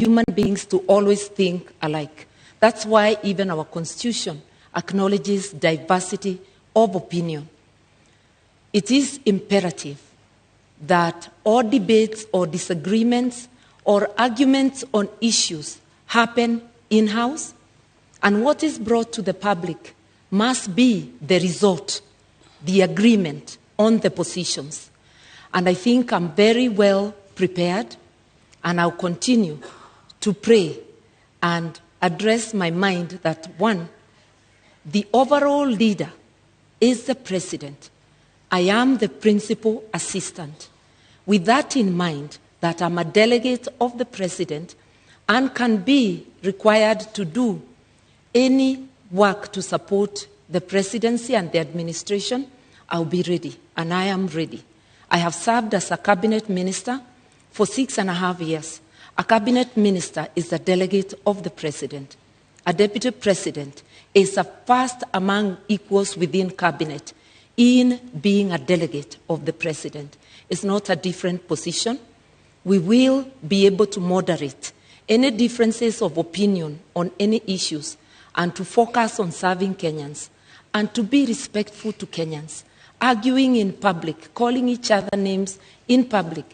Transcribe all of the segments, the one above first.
human beings to always think alike. That's why even our Constitution acknowledges diversity of opinion. It is imperative that all debates or disagreements or arguments on issues happen in-house, and what is brought to the public must be the result, the agreement on the positions. And I think I'm very well prepared, and I'll continue to pray and address my mind that, one, the overall leader is the president. I am the principal assistant. With that in mind, that I'm a delegate of the president and can be required to do any work to support the presidency and the administration, I'll be ready, and I am ready. I have served as a cabinet minister for 6.5 years. A cabinet minister is a delegate of the president. A deputy president is a first among equals within cabinet in being a delegate of the president. It's not a different position. We will be able to moderate any differences of opinion on any issues and to focus on serving Kenyans and to be respectful to Kenyans. Arguing in public, calling each other names in public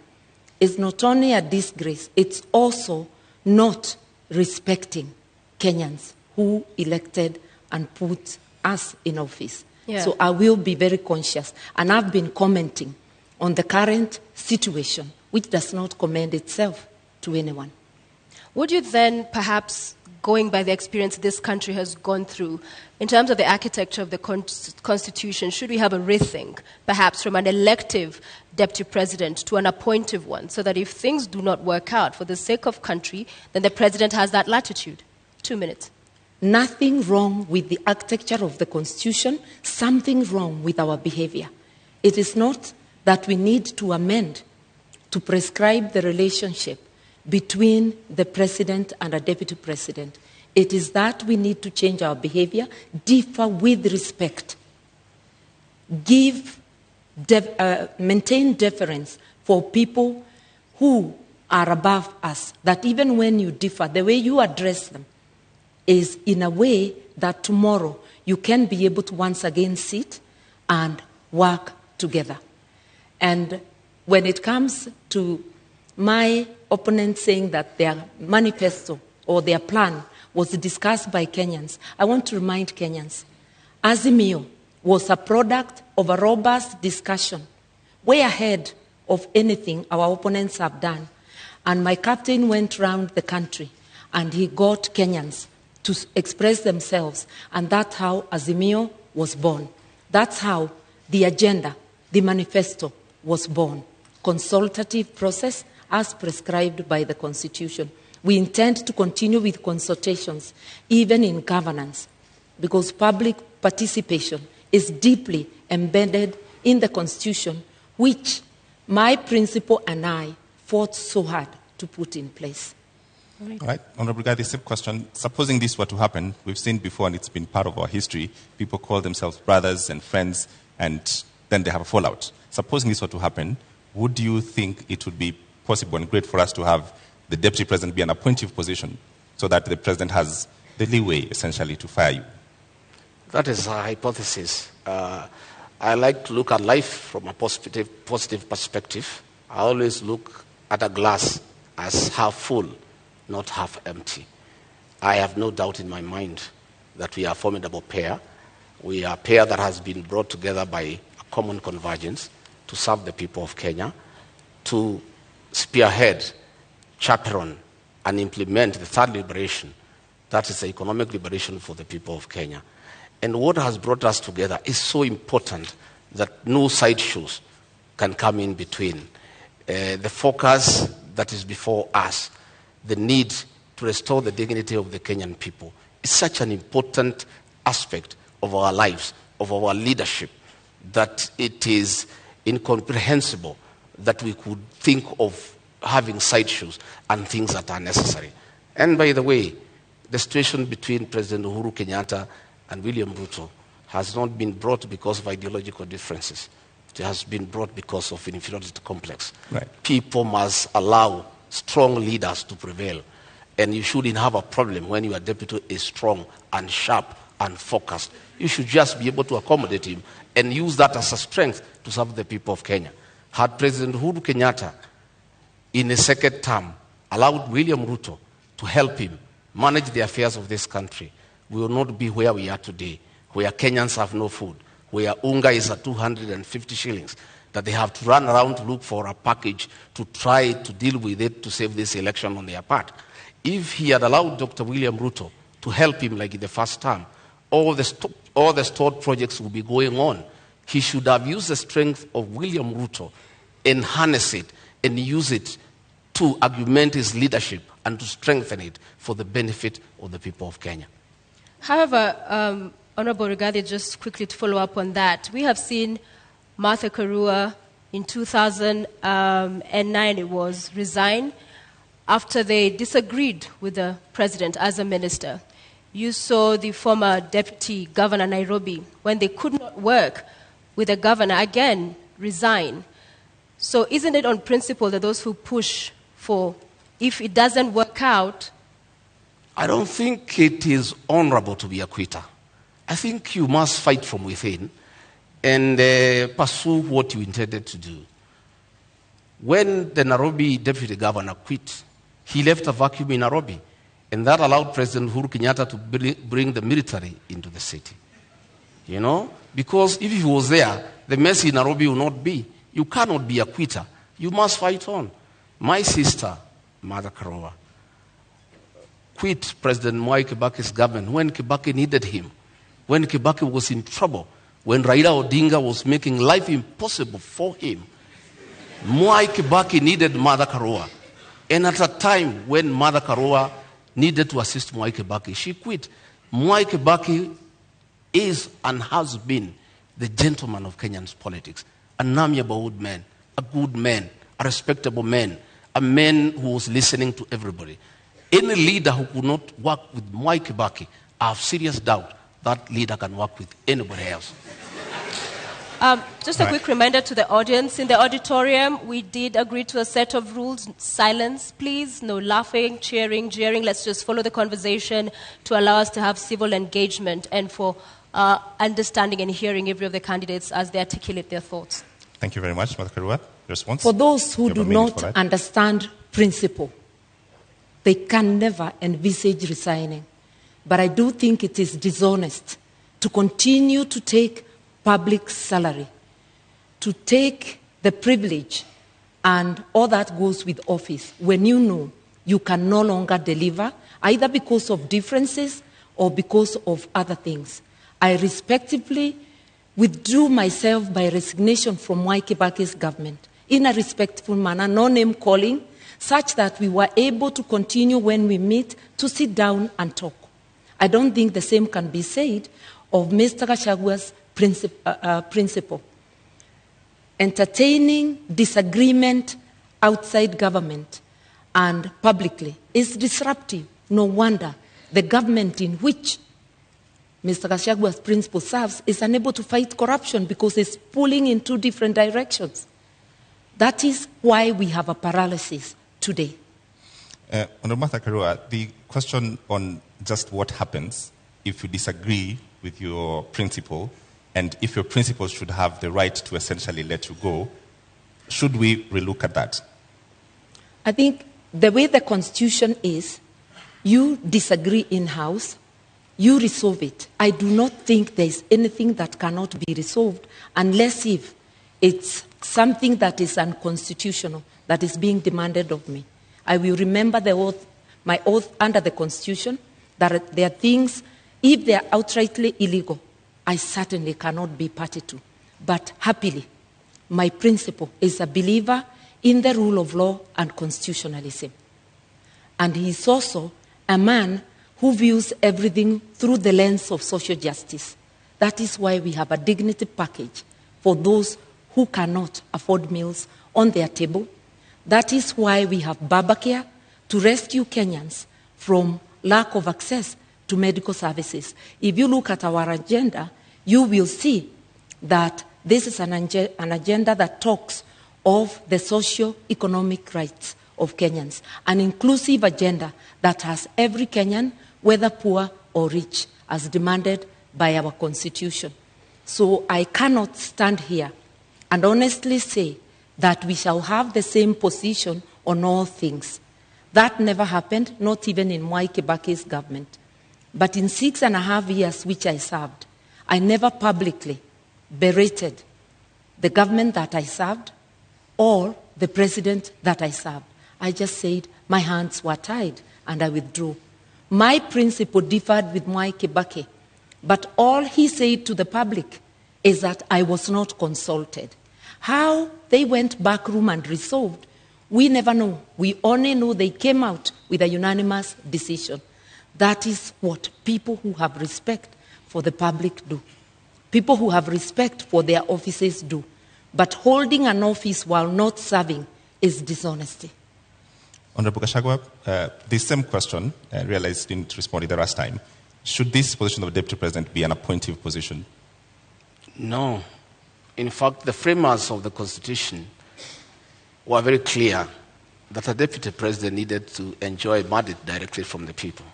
is not only a disgrace, it's also not respecting Kenyans who elected and put us in office. Yeah. So I will be very conscious. And I've been commenting on the current situation, which does not commend itself to anyone. Would you then, perhaps going by the experience this country has gone through, in terms of the architecture of the Constitution, should we have a rethink, perhaps from an elective deputy president to an appointive one, so that if things do not work out for the sake of country, then the president has that latitude? 2 minutes. Nothing wrong with the architecture of the Constitution, something wrong with our behavior. It is not that we need to amend to prescribe the relationship between the president and a deputy president. It is that we need to change our behavior, differ with respect, maintain deference for people who are above us, that even when you differ, the way you address them is in a way that tomorrow you can be able to once again sit and work together. And when it comes to my opponent saying that their manifesto or their plan was discussed by Kenyans, I want to remind Kenyans, Azimio was a product of a robust discussion, way ahead of anything our opponents have done. And my captain went around the country and he got Kenyans to express themselves, and that's how Azimio was born. That's how the agenda, the manifesto, was born. Consultative process as prescribed by the Constitution. We intend to continue with consultations, even in governance, because public participation is deeply embedded in the Constitution, which my principal and I fought so hard to put in place. All right. Honorable Guy, the same question. Supposing this were to happen, we've seen before, and it's been part of our history, people call themselves brothers and friends, and then they have a fallout. Supposing this were to happen, would you think it would be possible and great for us to have the deputy president be an appointive position so that the president has the leeway, essentially, to fire you? That is a hypothesis. I like to look at life from a positive perspective. I always look at a glass as half full, not half empty. I have no doubt in my mind that we are a formidable pair. We are a pair that has been brought together by a common convergence to serve the people of Kenya, to spearhead, chaperone, and implement the third liberation, that is the economic liberation for the people of Kenya. And what has brought us together is so important that no sideshows can come in between. The focus that is before us, the need to restore the dignity of the Kenyan people, is such an important aspect of our lives, of our leadership, that it is incomprehensible that we could think of having sideshows and things that are necessary. And by the way, the situation between President Uhuru Kenyatta and William Ruto has not been brought because of ideological differences. It has been brought because of inferiority complex. Right. People must allow strong leaders to prevail. and you shouldn't have a problem when your deputy is strong and sharp and focused. You should just be able to accommodate him and use that as a strength to serve the people of Kenya. Had President Uhuru Kenyatta, in his second term, allowed William Ruto to help him manage the affairs of this country, we will not be where we are today, where Kenyans have no food, where unga is at 250 shillings, that they have to run around to look for a package to try to deal with it to save this election on their part. If he had allowed Dr. William Ruto to help him like in the first term, all the stored projects will be going on. He should have used the strength of William Ruto and harness it and use it to augment his leadership and to strengthen it for the benefit of the people of Kenya. However, Honorable Rigathi, just quickly to follow up on that, we have seen Martha Karua in 2009, it was, resign after they disagreed with the president as a minister. You saw the former deputy governor Nairobi, when they could not work with the governor, again resign. So isn't it on principle that those who push for, if it doesn't work out? I don't think it is honorable to be a quitter. I think you must fight from within and pursue what you intended to do. When the Nairobi deputy governor quit, he left a vacuum in Nairobi, and that allowed President Uhuru Kenyatta to bring the military into the city. You know? Because if he was there, the mess in Nairobi will not be. You cannot be a quitter. You must fight on. My sister, Martha Karua, quit President Mwai Kibaki's government when Kibaki needed him, when Kibaki was in trouble, when Raila Odinga was making life impossible for him. Mwai Kibaki needed Martha Karua. And at a time when Martha Karua needed to assist Mwai Kibaki, she quit. Mwai Kibaki is and has been the gentleman of Kenyan politics, an amiable old man, a good man, a respectable man, a man who was listening to everybody. Any leader who could not work with Mwai Kibaki, I have serious doubt that leader can work with anybody else. Just a quick reminder to the audience. In the auditorium, we did agree to a set of rules. Silence, please. No laughing, cheering, jeering. Let's just follow the conversation to allow us to have civil engagement and for understanding and hearing every of the candidates as they articulate their thoughts. Thank you very much, Martha Karua. Response? For those who do not understand principle, they can never envisage resigning. But I do think it is dishonest to continue to take public salary, to take the privilege and all that goes with office when you know you can no longer deliver, either because of differences or because of other things. I respectively withdrew myself by resignation from Mwai Kibaki's government in a respectful manner, no name calling, such that we were able to continue when we meet to sit down and talk. I don't think the same can be said of Mr. Gashagua's principle. Entertaining disagreement outside government and publicly is disruptive. No wonder the government in which Mr. Gashagua's principle serves is unable to fight corruption because it's pulling in two different directions. That is why we have a paralysis today. Honorable Martha Karua, the question on just what happens if you disagree with your principle and if your principles should have the right to essentially let you go, should we relook at that? I think the way the Constitution is, you disagree in-house, you resolve it. I do not think there is anything that cannot be resolved unless if it's something that is unconstitutional, that is being demanded of me. I will remember the oath, my oath under the Constitution, that there are things, if they are outrightly illegal, I certainly cannot be party to. But happily, my principle is a believer in the rule of law and constitutionalism. And he is also a man who views everything through the lens of social justice. That is why we have a dignity package for those who cannot afford meals on their table. That is why we have Babacare to rescue Kenyans from lack of access to medical services. If you look at our agenda, you will see that this is an agenda that talks of the socio-economic rights of Kenyans, an inclusive agenda that has every Kenyan, whether poor or rich, as demanded by our Constitution. So I cannot stand here and honestly say that we shall have the same position on all things. That never happened, not even in Mwai Kibaki's government. But in 6.5 years which I served, I never publicly berated the government that I served or the president that I served. I just said my hands were tied and I withdrew. My principle differed with Mwai Kibaki, but all he said to the public is that I was not consulted. How they went back room and resolved, we never know. We only know they came out with a unanimous decision. That is what people who have respect for the public do. People who have respect for their offices do. But holding an office while not serving is dishonesty. Honorable Gachagua, the same question, I realized didn't respond the last time. Should this position of Deputy President be an appointive position? No. In fact, the framers of the Constitution were very clear that a Deputy President needed to enjoy mandate directly from the people.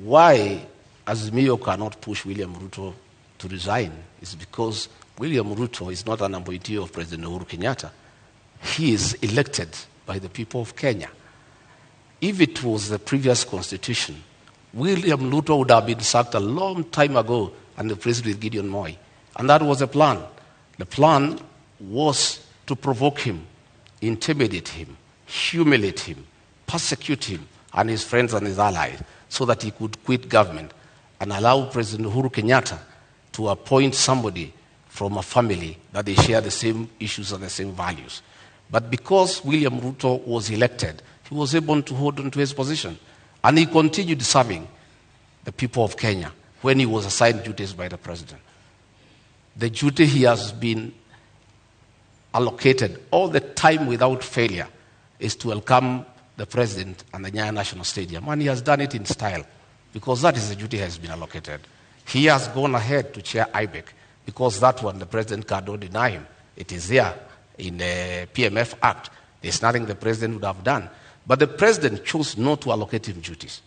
Why Azimio cannot push William Ruto to resign is because William Ruto is not an appointee of President Uhuru Kenyatta. He is elected by the people of Kenya. If it was the previous constitution, William Ruto would have been sacked a long time ago and replaced with Gideon Moi. And that was the plan. The plan was to provoke him, intimidate him, humiliate him, persecute him and his friends and his allies so that he could quit government and allow President Uhuru Kenyatta to appoint somebody from a family that they share the same issues and the same values. But because William Ruto was elected, he was able to hold on to his position. And he continued serving the people of Kenya when he was assigned duties by the president. The duty he has been allocated all the time without failure is to welcome the president and the Nyayo National Stadium. And he has done it in style because that is the duty he has been allocated. He has gone ahead to chair IBEC because that one the president cannot deny him. It is there in the PMF Act. There's nothing the president would have done. But the president chose not to allocate him duties.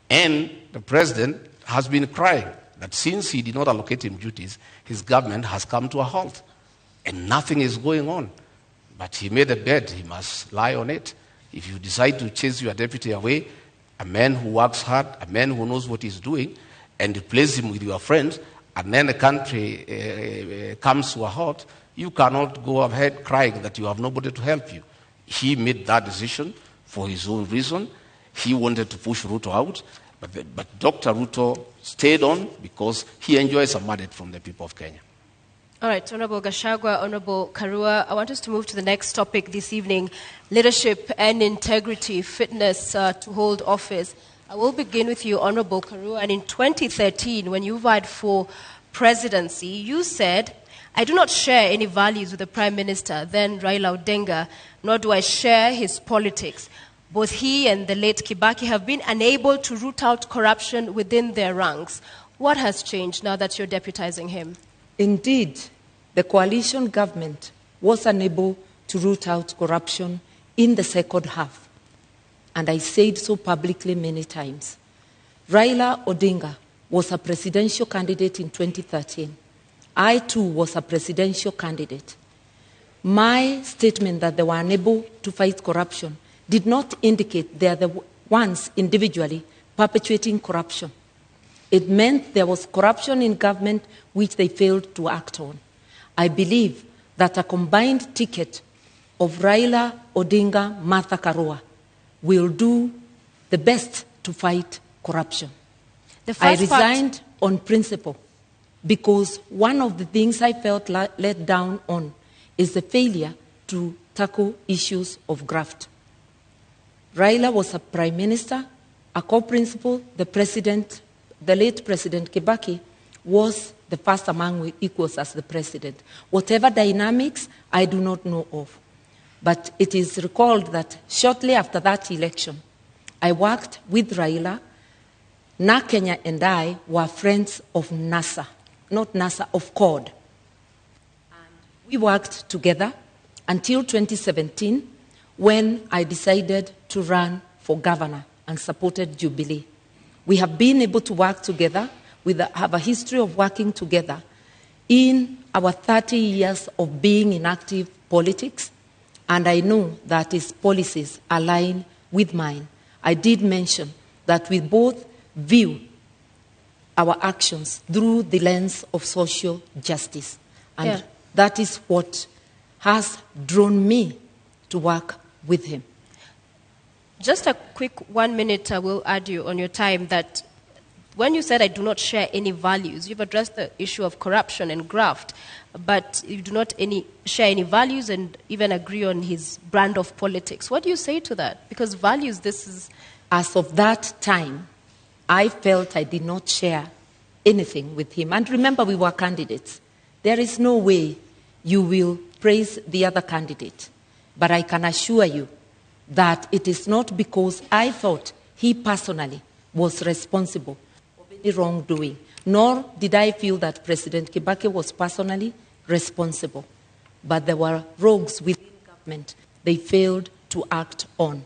And the president has been crying that since he did not allocate him duties, his government has come to a halt. And nothing is going on. But he made a bed, he must lie on it. If you decide to chase your deputy away, a man who works hard, a man who knows what he's doing, and replace him with your friends, and then the country comes to a halt, you cannot go ahead crying that you have nobody to help you. He made that decision for his own reason. He wanted to push Ruto out, but Dr. Ruto stayed on because he enjoys a mandate from the people of Kenya. All right, Honorable Gachagua, Honorable Karua, I want us to move to the next topic this evening, leadership and integrity, fitness to hold office. I will begin with you, Honorable Karua. And in 2013, when you vied for presidency, you said, I do not share any values with the Prime Minister, then Raila Odinga, nor do I share his politics. Both he and the late Kibaki have been unable to root out corruption within their ranks. What has changed now that you're deputizing him? Indeed, the coalition government was unable to root out corruption in the second half. And I said so publicly many times. Raila Odinga was a presidential candidate in 2013. I too was a presidential candidate. My statement that they were unable to fight corruption did not indicate they are the ones individually perpetuating corruption. It meant there was corruption in government which they failed to act on. I believe that a combined ticket of Raila Odinga, Martha Karua will do the best to fight corruption. I resigned on principle because one of the things I felt let down on is the failure to tackle issues of graft. Raila was a prime minister, a co-principal, the president, the late President Kibaki was the first among equals as the president. Whatever dynamics, I do not know of. But it is recalled that shortly after that election, I worked with Raila. Na Kenya and I were friends of NASA, not NASA, of CORD. And we worked together until 2017, when I decided to run for governor and supported Jubilee. We have been able to work together. We have a history of working together in our 30 years of being in active politics, and I know that his policies align with mine. I did mention that we both view our actions through the lens of social justice, and that is what has drawn me to work with him. Just a quick 1 minute, I will add you on your time that when you said I do not share any values, you've addressed the issue of corruption and graft, but you do not share any values and even agree on his brand of politics. What do you say to that? Because values, this is... As of that time, I felt I did not share anything with him. And remember, we were candidates. There is no way you will praise the other candidate. But I can assure you that it is not because I thought he personally was responsible of any wrongdoing, nor did I feel that President Kibaki was personally responsible. But there were rogues within government they failed to act on.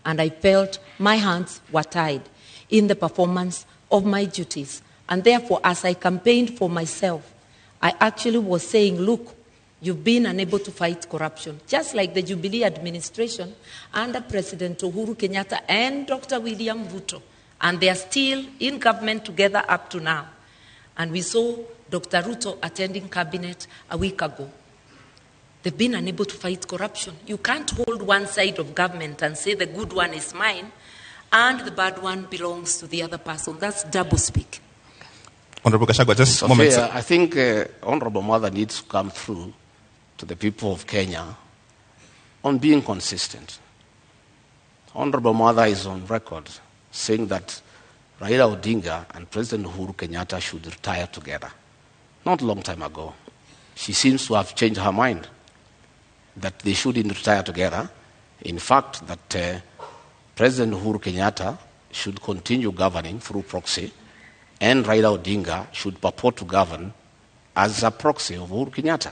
And I felt my hands were tied in the performance of my duties. And therefore, as I campaigned for myself, I actually was saying, look, you've been unable to fight corruption, just like the Jubilee administration under President Uhuru Kenyatta and Dr. William Ruto. And they are still in government together up to now. And we saw Dr. Ruto attending cabinet a week ago. They've been unable to fight corruption. You can't hold one side of government and say the good one is mine and the bad one belongs to the other person. That's doublespeak. Honorable Gachagua, just Sophia, moments. I think Honorable Mother needs to come through to the people of Kenya on being consistent. Honorable Mother is on record saying that Raila Odinga and President Uhuru Kenyatta should retire together. Not a long time ago. She seems to have changed her mind that they shouldn't retire together. In fact, that President Uhuru Kenyatta should continue governing through proxy, and Raila Odinga should purport to govern as a proxy of Uhuru Kenyatta.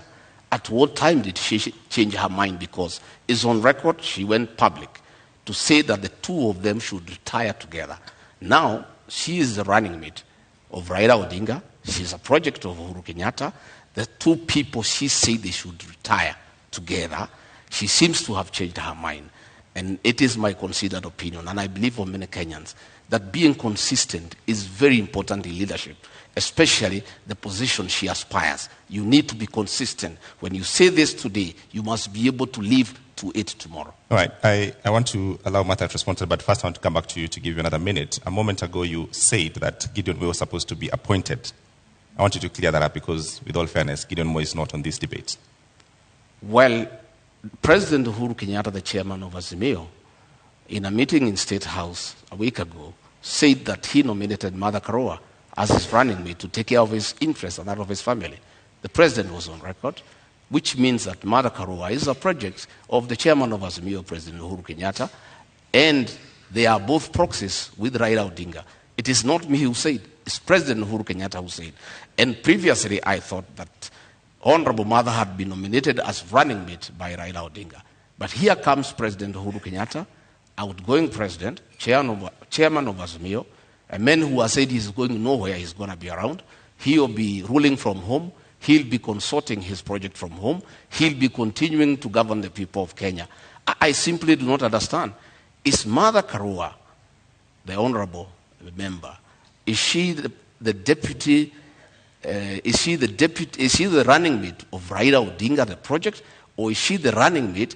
At what time did she change her mind? Because it's on record, she went public to say that the two of them should retire together. Now, she is the running mate of Raila Odinga. She's a project of Uhuru Kenyatta. The two people she said they should retire together, she seems to have changed her mind. And it is my considered opinion, and I believe for many Kenyans, that being consistent is very important in leadership, especially the position she aspires. You need to be consistent. When you say this today, you must be able to live to it tomorrow. All right. I want to allow Martha to respond to that, but first I want to come back to you to give you another minute. A moment ago, you said that Gideon Moi was supposed to be appointed. I want you to clear that up because, with all fairness, Gideon Moi is not on this debate. Well, President Uhuru Kenyatta, the chairman of Azimio, in a meeting in State House a week ago, said that he nominated Martha Karua as his running mate to take care of his interests and that of his family. The president was on record, which means that Martha Karua is a project of the chairman of Azimio, President Uhuru Kenyatta, and they are both proxies with Raila Odinga. It is not me who said, it's President Uhuru Kenyatta who said. And previously I thought that Honorable Mother had been nominated as running mate by Raila Odinga. But here comes President Uhuru Kenyatta, outgoing president, chairman of Azimio, a man who has said he's going nowhere, he's going to be around. He'll be ruling from home. He'll be consorting his project from home. He'll be continuing to govern the people of Kenya. I simply do not understand. Is Martha Karua, the honorable member, is she the deputy? Is she the running mate of Raila Odinga, the project, or is she the running mate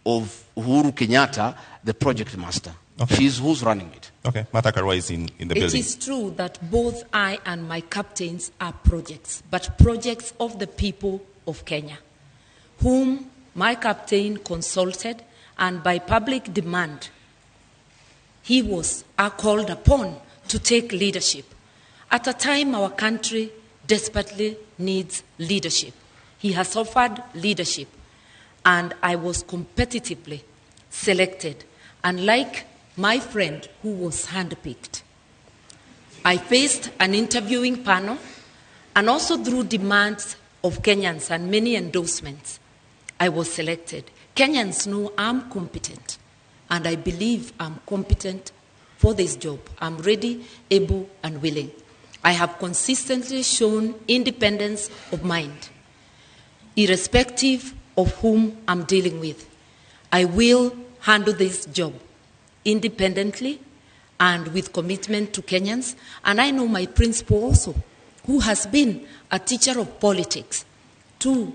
of Uhuru Kenyatta, the project master? Okay. She's who's running mate? Okay, Martha Karua is in the building. It is true that both I and my captains are projects, but projects of the people of Kenya, whom my captain consulted, and by public demand, he was called upon to take leadership. At a time our country desperately needs leadership. He has offered leadership, and I was competitively selected. And like my friend who was handpicked, I faced an interviewing panel, and also through demands of Kenyans and many endorsements, I was selected. Kenyans know I'm competent, and I believe I'm competent for this job. I'm ready, able, and willing. I have consistently shown independence of mind, irrespective of whom I'm dealing with. I will handle this job independently and with commitment to Kenyans. And I know my principal also, who has been a teacher of politics to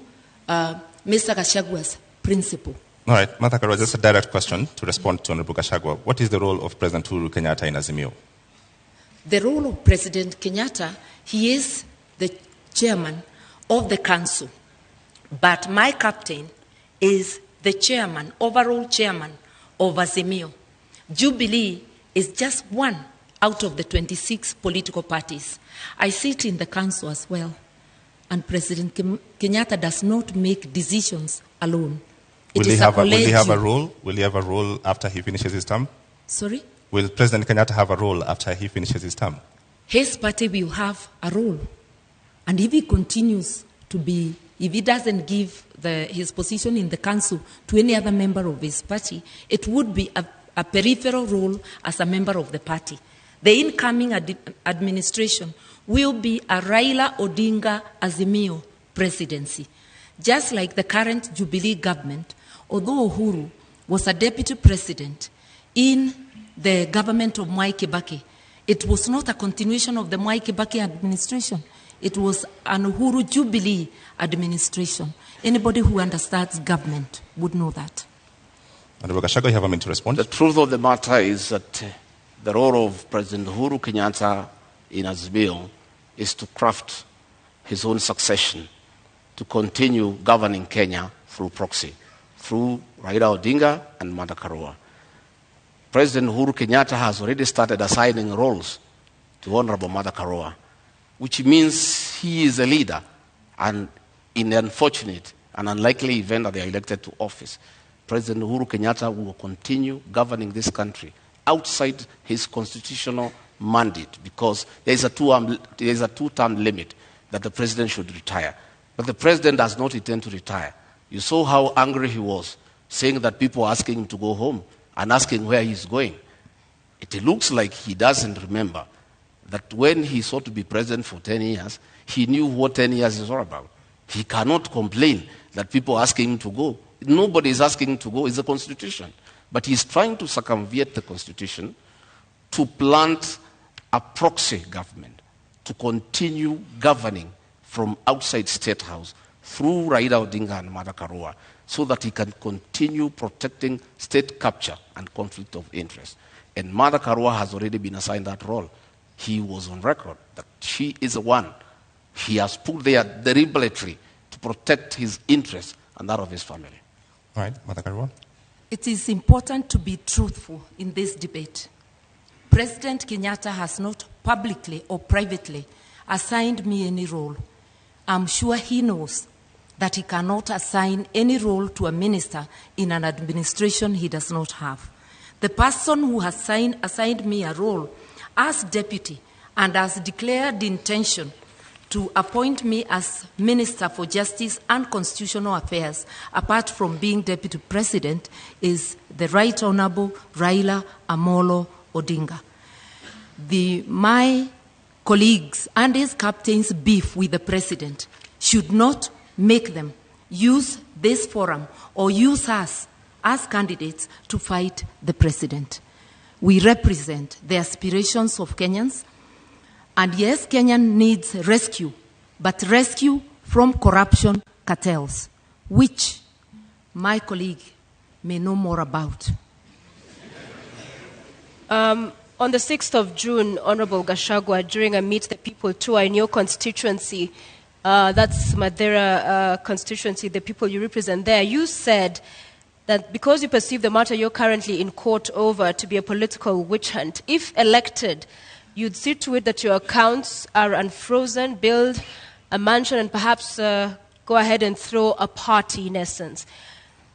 Mr. Gashagua's principal. All right, Martha Karua, just a direct question to respond to Honorable Gachagua. What is the role of President Uhuru Kenyatta in Azimio? The role of President Kenyatta, he is the chairman of the council. But my captain is the chairman, overall chairman of Azimio. Jubilee is just one out of the 26 political parties. I sit in the council as well. And President Kenyatta does not make decisions alone. Will he have a role? Will he have a role after he finishes his term? Sorry? Will President Kenyatta have a role after he finishes his term? His party will have a role. And if he continues to be, if he doesn't give his position in the council to any other member of his party, it would be a peripheral role as a member of the party. The incoming administration will be a Raila Odinga Azimio presidency. Just like the current Jubilee government, although Uhuru was a deputy president in the government of Mwai Kibaki, it was not a continuation of the Mwai Kibaki administration. It was an Uhuru Jubilee administration. Anybody who understands government would know that. Honorable Gachagua, you have a minute to respond. The truth of the matter is that the role of President Uhuru Kenyatta in Azimio is to craft his own succession, to continue governing Kenya through proxy, through Raila Odinga and Martha Karua. President Uhuru Kenyatta has already started assigning roles to Honorable Martha Karua, which means he is a leader, and in the unfortunate and unlikely event that they are elected to office, President Uhuru Kenyatta will continue governing this country outside his constitutional mandate, because there is a two-term limit that the president should retire. But the president does not intend to retire. You saw how angry he was, saying that people are asking him to go home and asking where he's going. It looks like he doesn't remember that when he sought to be president for 10 years, he knew what 10 years is all about. He cannot complain that people are asking him to go. Nobody is asking him to go. It's the Constitution. But he's trying to circumvent the Constitution to plant a proxy government, to continue governing from outside State House through Raila Odinga and Martha Karua, so that he can continue protecting state capture and conflict of interest. And Martha Karua has already been assigned that role. He was on record that she is the one he has put there deliberately to protect his interests and that of his family. All right, Martha Karua. It is important to be truthful in this debate. President Kenyatta has not publicly or privately assigned me any role. I'm sure he knows that he cannot assign any role to a minister in an administration he does not have. The person who has assigned me a role as deputy and has declared the intention to appoint me as Minister for Justice and Constitutional Affairs, apart from being Deputy President, is the Right Honorable Raila Amolo Odinga. My colleagues and his captains' beef with the President should not make them use this forum or use us as candidates to fight the President. We represent the aspirations of Kenyans. And yes, Kenya needs rescue, but rescue from corruption cartels, which my colleague may know more about. On the 6th of June, Honorable Gachagua, during a Meet the People tour in your constituency, that's Madeira constituency, the people you represent there, you said that because you perceive the matter you're currently in court over to be a political witch hunt, if elected, you'd see to it that your accounts are unfrozen, build a mansion, and perhaps go ahead and throw a party, in essence.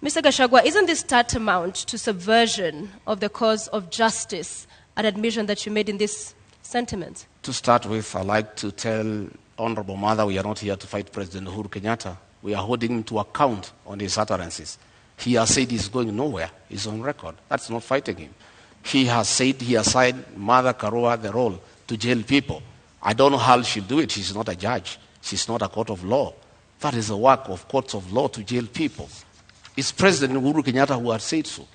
Mr. Gachagua, isn't this tantamount to subversion of the cause of justice, an admission that you made in this sentiment? To start with, I'd like to tell Honorable Mother we are not here to fight President Uhuru Kenyatta. We are holding him to account on his utterances. He has said he's going nowhere. He's on record. That's not fighting him. He has said he assigned Mother Karua the role to jail people. I don't know how she'll do it. She's not a judge. She's not a court of law. That is the work of courts of law, to jail people. It's President Uhuru Kenyatta who has said so.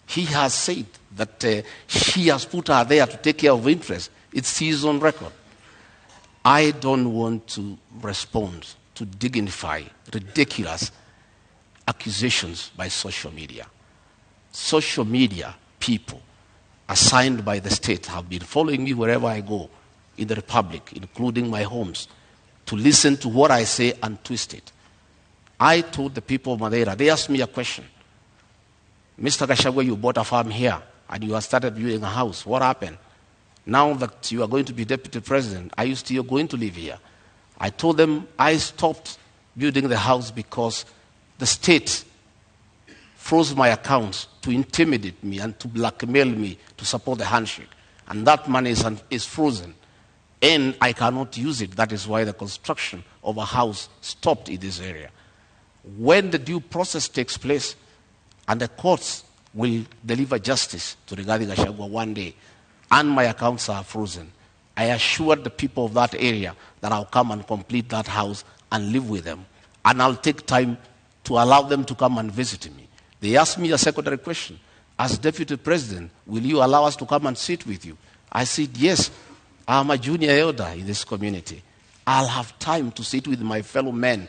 He has said that she has put her there to take care of interests. It's his own record. I don't want to respond to dignify ridiculous accusations by social media. Social media people assigned by the state have been following me wherever I go in the Republic, including my homes, to listen to what I say and twist it. I told the people of Madeira, they asked me a question. Mr. Gachagua, you bought a farm here and you have started building a house. What happened? Now that you are going to be deputy president, are you still going to live here? I told them I stopped building the house because the state froze my accounts to intimidate me and to blackmail me to support the handshake. And that money is frozen. And I cannot use it. That is why the construction of a house stopped in this area. When the due process takes place and the courts will deliver justice to Rigathi Gachagua one day and my accounts are frozen, I assured the people of that area that I'll come and complete that house and live with them. And I'll take time to allow them to come and visit me. They asked me a secondary question. As deputy president, will you allow us to come and sit with you? I said, yes. I'm a junior elder in this community. I'll have time to sit with my fellow men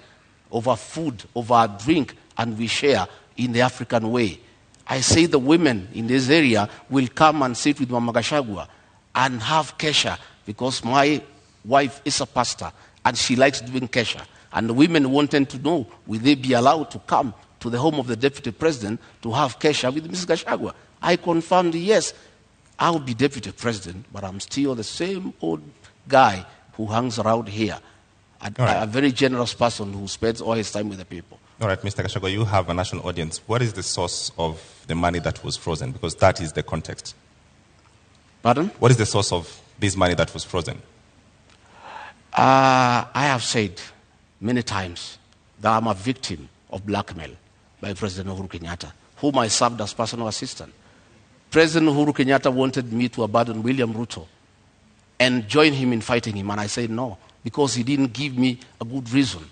over food, over a drink, and we share in the African way. I say the women in this area will come and sit with Mama Gachagua and have kesha, because my wife is a pastor and she likes doing kesha. And the women wanted to know, will they be allowed to come to the home of the deputy president to have kesha with Mrs. Gachagua? I confirmed yes. I'll be deputy president, but I'm still the same old guy who hangs around here. A very generous person who spends all his time with the people. All right, Mr. Gachagua, you have a national audience. What is the source of the money that was frozen? Because that is the context. Pardon? What is the source of this money that was frozen? I have said many times that I'm a victim of blackmail by President Uhuru Kenyatta, whom I served as personal assistant. President Uhuru Kenyatta wanted me to abandon William Ruto and join him in fighting him, and I said no, because he didn't give me a good reason.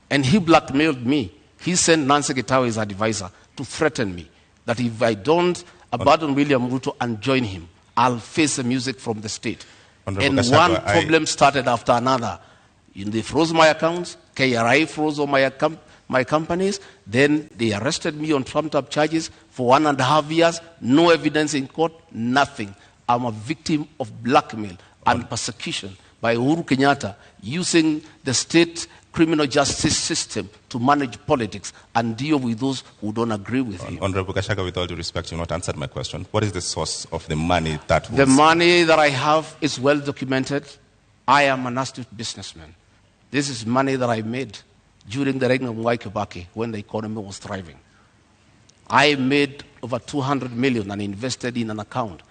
And he blackmailed me. He sent Nancy Gitawe, his advisor, to threaten me that if I don't abandon William Ruto and join him, I'll face the music from the state. And one problem started after another. They froze my accounts, KRI froze all my companies, then they arrested me on trumped-up charges for 1.5 years, no evidence in court, nothing. I'm a victim of blackmail and persecution by Uhuru Kenyatta using the state criminal justice system to manage politics and deal with those who don't agree with him. Honorable Gachagua, with all due respect, you've not answered my question. What is the source of the money that was... The money that I have is well documented. I am an astute businessman. This is money that I made during the reign of Mwai Kibaki when the economy was thriving. I made over 200 million and invested in an account.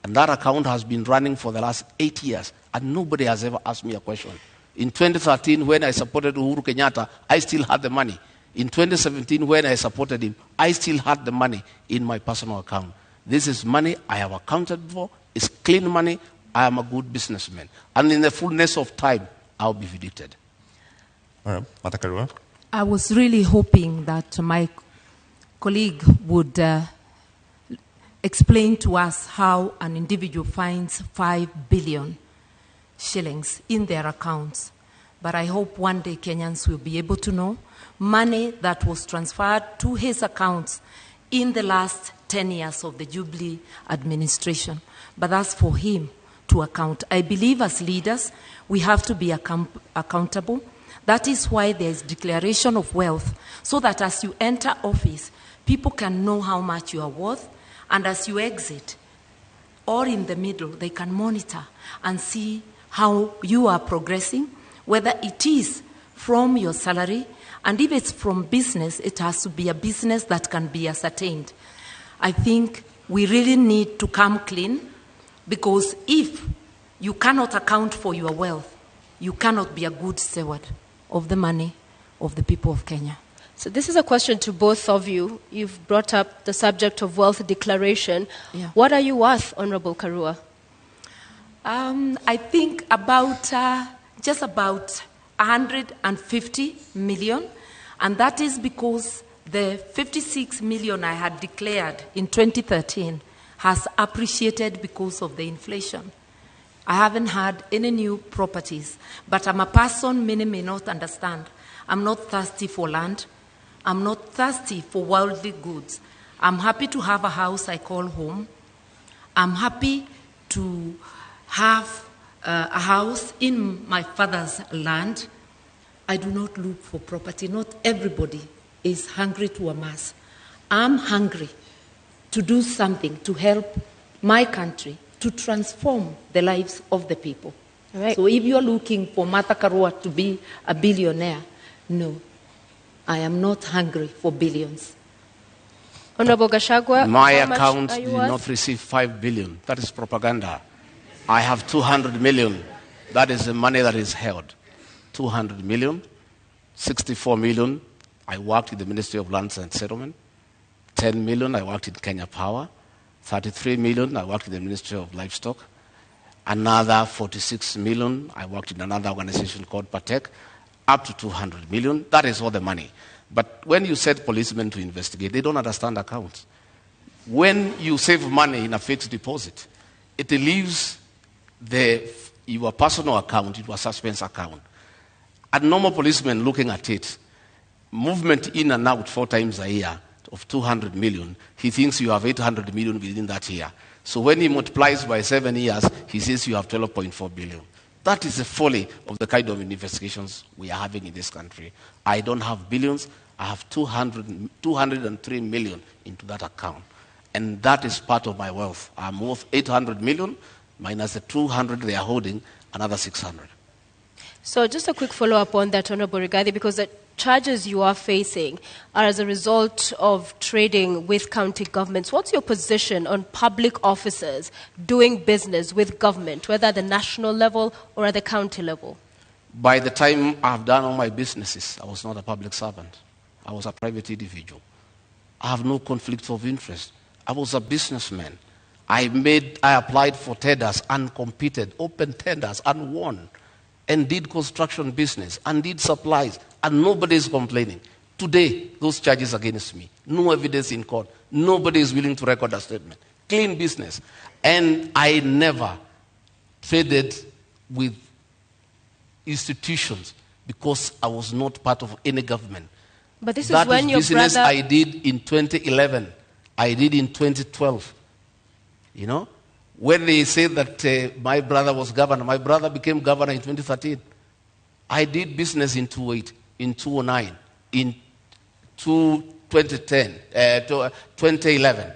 And that account has been running for the last 8 years. And nobody has ever asked me a question. In 2013, when I supported Uhuru Kenyatta, I still had the money. In 2017, when I supported him, I still had the money in my personal account. This is money I have accounted for. It's clean money. I am a good businessman. And in the fullness of time, I'll be vindicated. All right. Mata Karua? I was really hoping that my colleague would explain to us how an individual finds 5 billion shillings in their accounts. But I hope one day Kenyans will be able to know money that was transferred to his accounts in the last 10 years of the Jubilee administration. But that's for him to account. I believe as leaders, we have to be accountable. That is why there is declaration of wealth, so that as you enter office, people can know how much you are worth, and as you exit, or in the middle, they can monitor and see how you are progressing, whether it is from your salary, and if it's from business, it has to be a business that can be ascertained. I think we really need to come clean, because if you cannot account for your wealth, you cannot be a good steward of the money of the people of Kenya. So this is a question to both of you. You've brought up the subject of wealth declaration. Yeah. What are you worth, Honorable Karua? I think just about 150 million, and that is because the 56 million I had declared in 2013 has appreciated because of the inflation. I haven't had any new properties, but I'm a person many may not understand. I'm not thirsty for land. I'm not thirsty for worldly goods. I'm happy to have a house I call home. I'm happy to have a house in my father's land. I do not look for property. Not everybody is hungry to amass. I'm hungry to do something to help my country to transform the lives of the people. Right. So if you're looking for Martha Karua to be a billionaire, no, I am not hungry for billions. Honorable Gachagua, My how much account are you did worth? not receive 5 billion. That is propaganda. I have 200 million. That is the money that is held. 200 million, 64 million. I worked in the Ministry of Lands and Settlement. 10 million, I worked in Kenya Power. 33 million, I worked in the Ministry of Livestock. Another 46 million, I worked in another organization called Patek. Up to 200 million, that is all the money. But when you set policemen to investigate, they don't understand accounts. When you save money in a fixed deposit, it leaves your personal account into a suspense account. A normal policeman looking at it, movement in and out 4 times a year of 200 million, he thinks you have 800 million within that year. So when he multiplies by 7 years, he says you have 12.4 billion. That is the folly of the kind of investigations we are having in this country. I don't have billions. I have 203 million into that account. And that is part of my wealth. I'm worth 800 million minus the 200 they are holding, another 600. So just a quick follow-up on that, Honorable Rigathi, because the charges you are facing are as a result of trading with county governments. What's your position on public officers doing business with government, whether at the national level or at the county level? By the time I've done all my businesses, I was not a public servant. I was a private individual. I have no conflict of interest. I was a businessman. I applied for tenders and competed, open tenders and won, and did construction business and did supplies, and nobody is complaining. Today, those charges against me, no evidence in court, nobody is willing to record a statement. Clean business. And I never traded with institutions because I was not part of any government. But this That is when is your business brother... I did in 2011. I did in 2012. You know? When they say that my brother was governor, my brother became governor in 2013. I did business in 2008, in 2009, in 2011.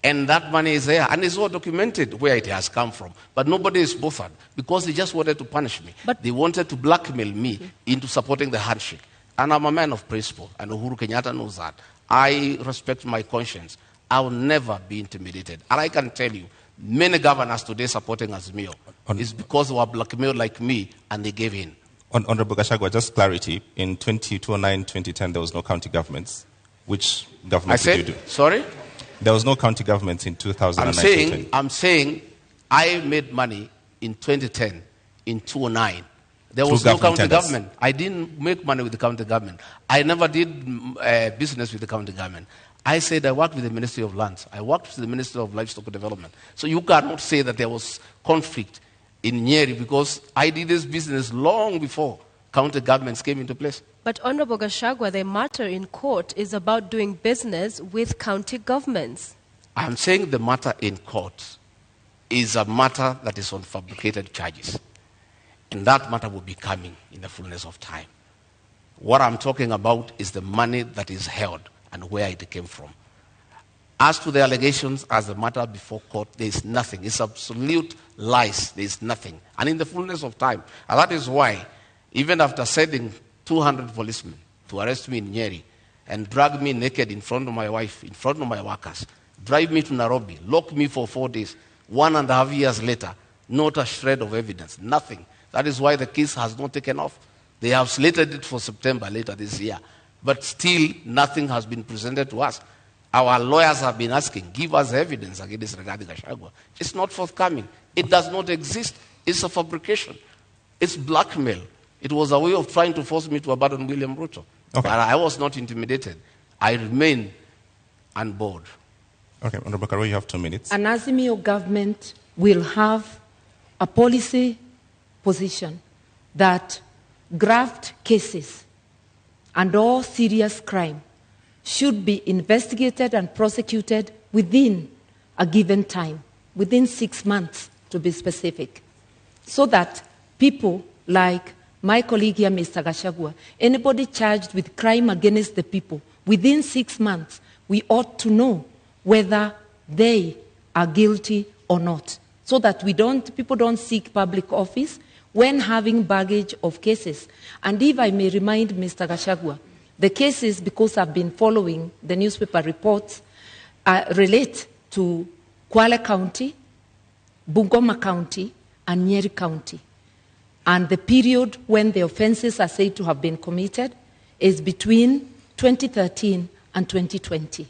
And that money is there. And it's all documented where it has come from. But nobody is bothered because they just wanted to punish me. But they wanted to blackmail me into supporting the handshake. And I'm a man of principle. And Uhuru Kenyatta knows that. I respect my conscience. I will never be intimidated. And I can tell you, many governors today supporting Azimio is because they were blackmailed like me and they gave in. Honorable Gachagua, just clarity. In 2009, 2010, there was no county governments. Which government did you do? Sorry? There was no county governments in 2009. I'm saying I made money in 2010, in 2009. There was no county government. I didn't make money with the county government. I never did business with the county government. I said I worked with the Ministry of Lands. I worked with the Ministry of Livestock Development. So you cannot say that there was conflict in Nyeri because I did this business long before county governments came into place. But Honorable Gachagua, the matter in court is about doing business with county governments. I'm saying the matter in court is a matter that is on fabricated charges. And that matter will be coming in the fullness of time. What I'm talking about is the money that is held and where it came from. As to the allegations, as the matter before court, there is nothing. It's absolute lies. There is nothing. And in the fullness of time. And that is why, even after sending 200 policemen to arrest me in Nyeri and drag me naked in front of my wife, in front of my workers, drive me to Nairobi, lock me for 4 days, 1.5 years later, not a shred of evidence, nothing. That is why the case has not taken off. They have slated it for September later this year. But still, nothing has been presented to us. Our lawyers have been asking, give us evidence against Rigathi Gachagua. It's not forthcoming. It does not exist. It's a fabrication. It's blackmail. It was a way of trying to force me to abandon William Ruto. Okay. But I was not intimidated. I remain unbored. Okay, Honorable Karua, you have 2 minutes. An Azimio government will have a policy position that graft cases and all serious crime should be investigated and prosecuted within a given time, within 6 months to be specific, so that people like my colleague here, Mr. Gachagua, anybody charged with crime against the people, within 6 months, we ought to know whether they are guilty or not, so that people don't seek public office when having baggage of cases. And if I may remind Mr. Gachagua, the cases, because I've been following the newspaper reports, relate to Kwale County, Bungoma County, and Nyeri County. And the period when the offenses are said to have been committed is between 2013 and 2020.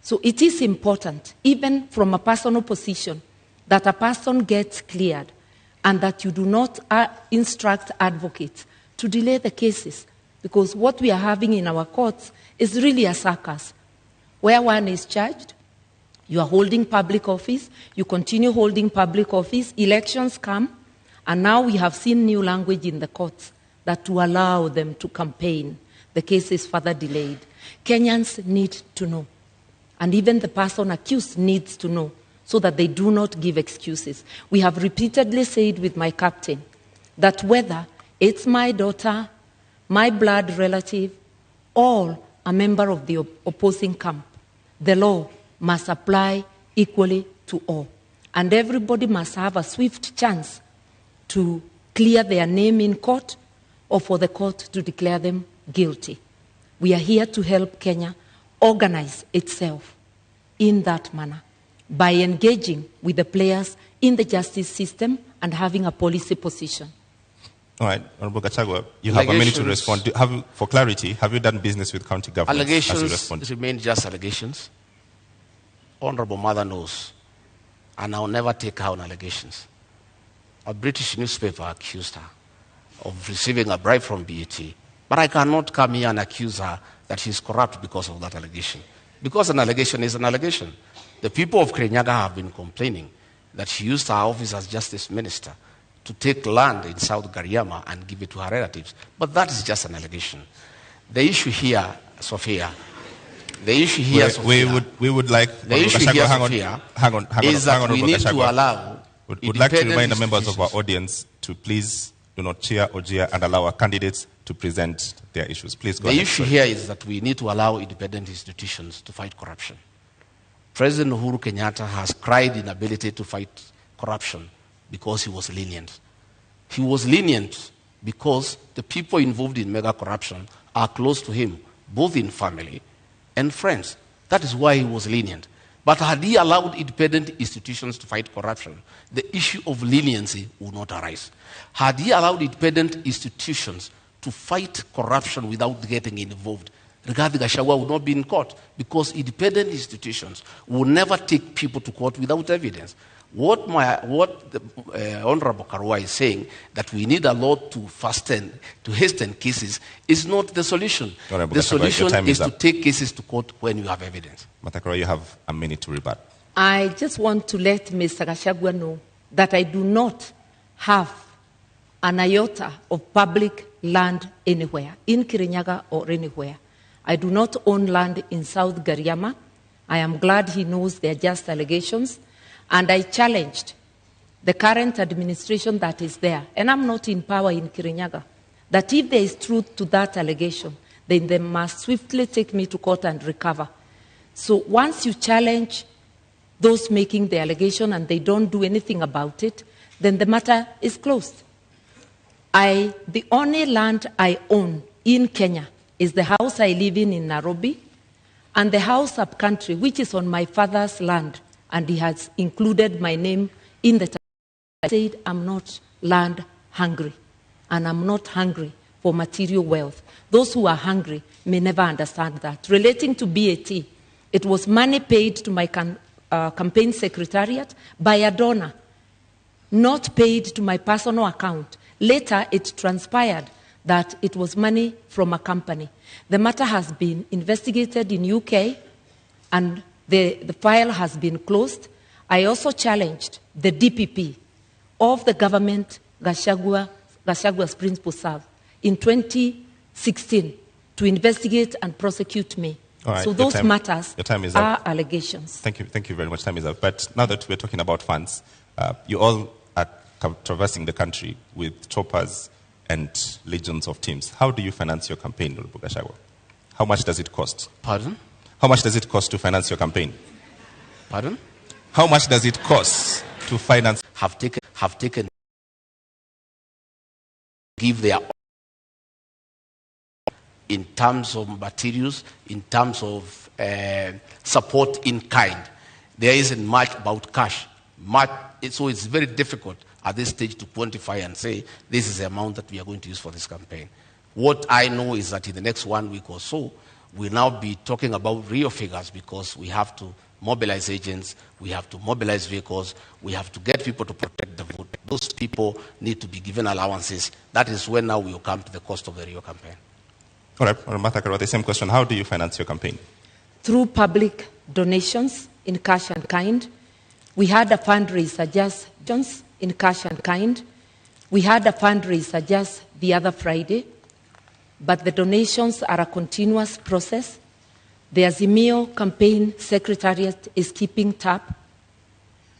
So it is important, even from a personal position, that a person gets cleared and that you do not instruct advocates to delay the cases, because what we are having in our courts is really a circus, where one is charged, you are holding public office, you continue holding public office, elections come, and now we have seen new language in the courts that to allow them to campaign, the case is further delayed. Kenyans need to know, and even the person accused needs to know, so that they do not give excuses. We have repeatedly said with my captain that whether it's my daughter, my blood relative, or a member of the opposing camp, the law must apply equally to all. And everybody must have a swift chance to clear their name in court or for the court to declare them guilty. We are here to help Kenya organize itself in that manner by engaging with the players in the justice system and having a policy position. All right, Honorable Gachagua, you have a minute to respond. For clarity, have you done business with county governments? Allegations remain just allegations. Honorable Mother knows, and I'll never take her on allegations. A British newspaper accused her of receiving a bribe from BET, but I cannot come here and accuse her that she's corrupt because of that allegation. Because an allegation is an allegation. The people of Kirinyaga have been complaining that she used her office as justice minister to take land in South Gariama and give it to her relatives. But that is just an allegation. The issue here, Sophia, we would like the issue here, Sophia, hang on, is that we need to allow. Would like to remind the members of our audience to please do not cheer or jeer and allow our candidates to present their issues. Please go ahead. The issue here is that we need to allow independent institutions to fight corruption. President Uhuru Kenyatta has cried inability to fight corruption because he was lenient. He was lenient because the people involved in mega corruption are close to him, both in family and friends. That is why he was lenient. But had he allowed independent institutions to fight corruption, the issue of leniency would not arise. Had he allowed independent institutions to fight corruption without getting involved, Rigathi Gachagua would not be in court, because independent institutions will never take people to court without evidence. What the Honorable Karua is saying, that we need a law to hasten cases, is not the solution. Honorable the Gachagua, solution is to take cases to court when you have evidence. Martha Karua, you have a minute to rebut. I just want to let Mr. Gachagua know that I do not have an iota of public land anywhere, in Kirinyaga or anywhere. I do not own land in South Gariama. I am glad he knows they are just allegations. And I challenged the current administration that is there, and I'm not in power in Kirinyaga, that if there is truth to that allegation, then they must swiftly take me to court and recover. So once you challenge those making the allegation and they don't do anything about it, then the matter is closed. The only land I own in Kenya is the house I live in Nairobi, and the house up country, which is on my father's land, and he has included my name in the title. I said I'm not land hungry, and I'm not hungry for material wealth. Those who are hungry may never understand that. Relating to BAT, it was money paid to my campaign secretariat by a donor, not paid to my personal account. Later, it transpired that it was money from a company. The matter has been investigated in UK, and the file has been closed. I also challenged the DPP of the government Gashagua's principal serve in 2016 to investigate and prosecute me. Right, so those matters are allegations. Thank you very much. Time is up. But now that we're talking about funds, you all are traversing the country with choppers and legions of teams. How do you finance your campaign, Honorable Gachagua? How much does it cost? Pardon? How much does it cost to finance your campaign? Pardon? How much does it cost to finance? Have taken give their in terms of materials, in terms of support in kind. There isn't much about cash. So it's very difficult at this stage to quantify and say this is the amount that we are going to use for this campaign. What I know is that in the next 1 week or so, we'll now be talking about real figures, because we have to mobilize agents, we have to mobilize vehicles, we have to get people to protect the vote. Those people need to be given allowances. That is when now we will come to the cost of the real campaign. All right, Martha Karua, the same question. How do you finance your campaign? Through public donations in cash and kind. We had a fundraiser just in cash and kind. We had a fundraiser just the other Friday, but the donations are a continuous process. The Azimio campaign secretariat is keeping tab.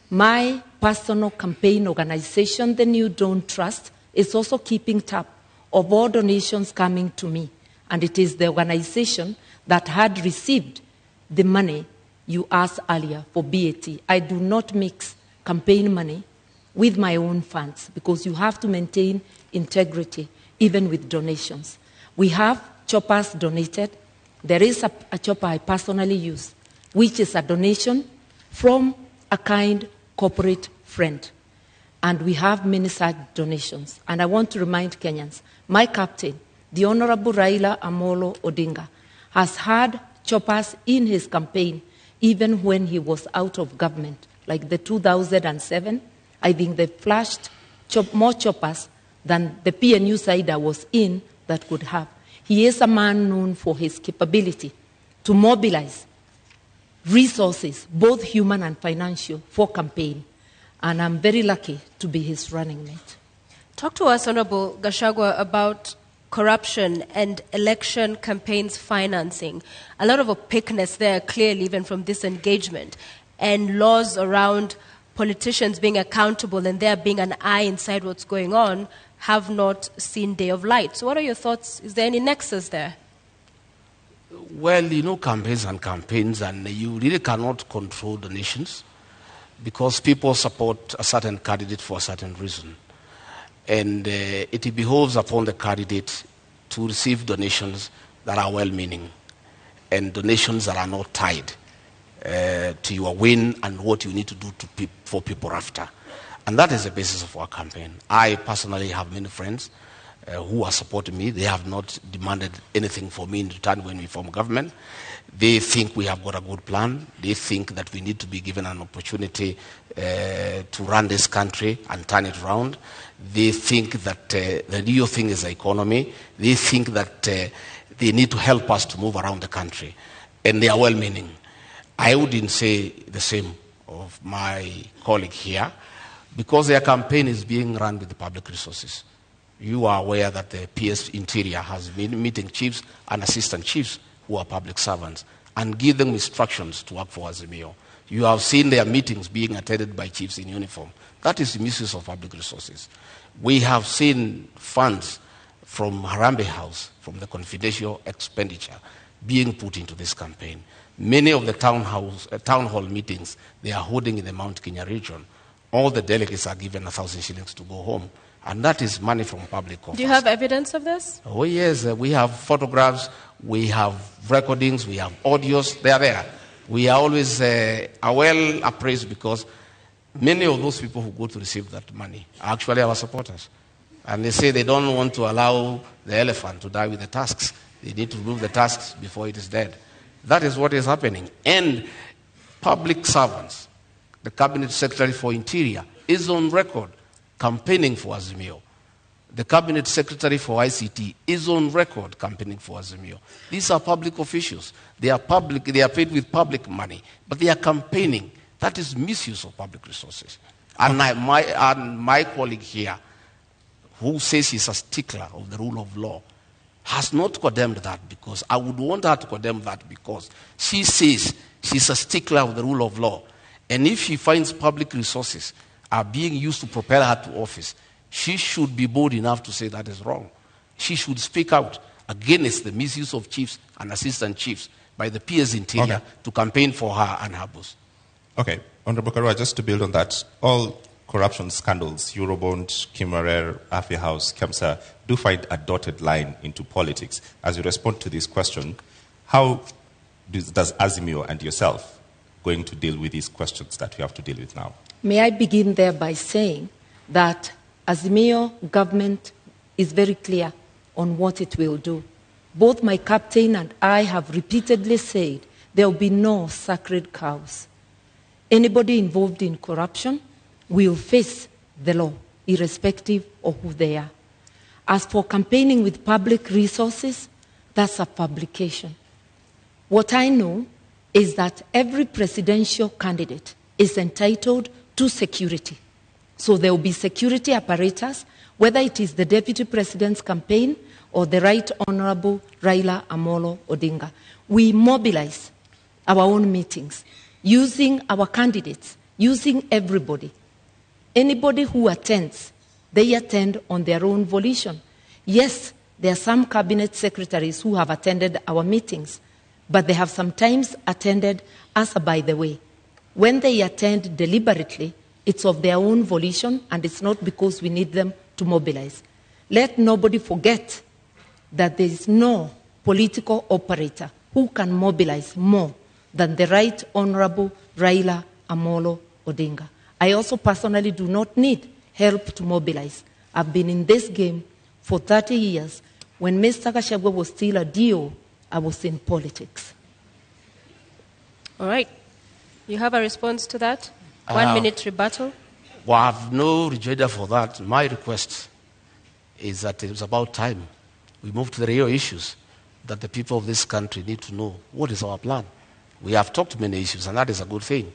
My personal campaign organization, the New Dawn Trust, is also keeping tab of all donations coming to me. And it is the organization that had received the money you asked earlier for BAT. I do not mix campaign money with my own funds, because you have to maintain integrity even with donations. We have choppers donated. There is a chopper I personally use, which is a donation from a kind corporate friend. And we have many such donations. And I want to remind Kenyans, my captain, the Honorable Raila Amolo Odinga, has had choppers in his campaign even when he was out of government. Like the 2007, I think they flashed more choppers than the PNU side I was in that could have. He is a man known for his capability to mobilize resources, both human and financial, for campaign. And I'm very lucky to be his running mate. Talk to us, Honorable Gachagua, about corruption and election campaigns financing. A lot of opaqueness there, clearly, even from this engagement, and laws around politicians being accountable and there being an eye inside what's going on have not seen day of light. So what are your thoughts? Is there any nexus there? Well, campaigns and you really cannot control donations, because people support a certain candidate for a certain reason. And it behoves upon the candidate to receive donations that are well-meaning and donations that are not tied to your win and what you need to do for people after. And that is the basis of our campaign. I personally have many friends who are supporting me. They have not demanded anything for me in return when we form government. They think we have got a good plan. They think that we need to be given an opportunity to run this country and turn it around. They think that the real thing is the economy. They think that they need to help us to move around the country. And they are well-meaning. I wouldn't say the same of my colleague here, because their campaign is being run with the public resources. You are aware that the PS Interior has been meeting chiefs and assistant chiefs who are public servants and give them instructions to work for Azimio. You have seen their meetings being attended by chiefs in uniform. That is the misuse of public resources. We have seen funds from Harambee House, from the confidential expenditure, being put into this campaign. Many of the town hall meetings they are holding in the Mount Kenya region, all the delegates are given 1,000 shillings to go home. And that is money from public coffers. Do you have evidence of this? Oh, yes. We have photographs, we have recordings, we have audios. They are there. We are always well appraised, because many of those people who go to receive that money are actually our supporters. And they say they don't want to allow the elephant to die with the tusks. They need to remove the tusks before it is dead. That is what is happening. And public servants, the Cabinet Secretary for Interior, is on record campaigning for Azimio. The Cabinet Secretary for ICT is on record campaigning for Azimio. These are public officials. They are public. They are paid with public money, but they are campaigning. That is misuse of public resources. And my colleague here, who says he's a stickler of the rule of law, has not condemned that, because I would want her to condemn that, because she says she's a stickler of the rule of law. And if she finds public resources are being used to propel her to office, she should be bold enough to say that is wrong. She should speak out against the misuse of chiefs and assistant chiefs by the PS Interior to campaign for her and her boss. Okay. Honorable Karua, just to build on that, all corruption scandals, Eurobond, Kimarer, Afi House, Kemsa, do find a dotted line into politics. As you respond to this question, how does Azimio and yourself going to deal with these questions that we have to deal with now? May I begin there by saying that Azimio government is very clear on what it will do. Both my captain and I have repeatedly said there will be no sacred cows. Anybody involved in corruption will face the law, irrespective of who they are. As for campaigning with public resources, that's a fabrication. What I know is that every presidential candidate is entitled to security. So there will be security apparatus, whether it is the Deputy President's campaign or the Right Honorable Raila Amolo Odinga. We mobilize our own meetings, using our candidates, using everybody. Anybody who attends, they attend on their own volition. Yes, there are some cabinet secretaries who have attended our meetings, but they have sometimes attended as a by the way. When they attend deliberately, it's of their own volition, and it's not because we need them to mobilize. Let nobody forget that there is no political operator who can mobilize more than the Right Honorable Raila Amolo Odinga. I also personally do not need help to mobilize. I've been in this game for 30 years. When Mr. Gachagua was still a DO, I was in politics. All right. You have a response to that? 1 minute rebuttal? Well, I have no rejoinder for that. My request is that it's about time we move to the real issues that the people of this country need to know. What is our plan? We have talked many issues, and that is a good thing.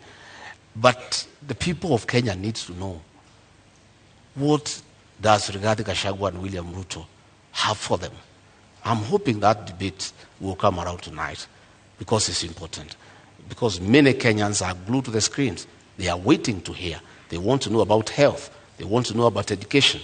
But the people of Kenya need to know, what does Rigathi Gachagua and William Ruto have for them? I'm hoping that debate will come around tonight, because it's important. Because many Kenyans are glued to the screens. They are waiting to hear. They want to know about health. They want to know about education.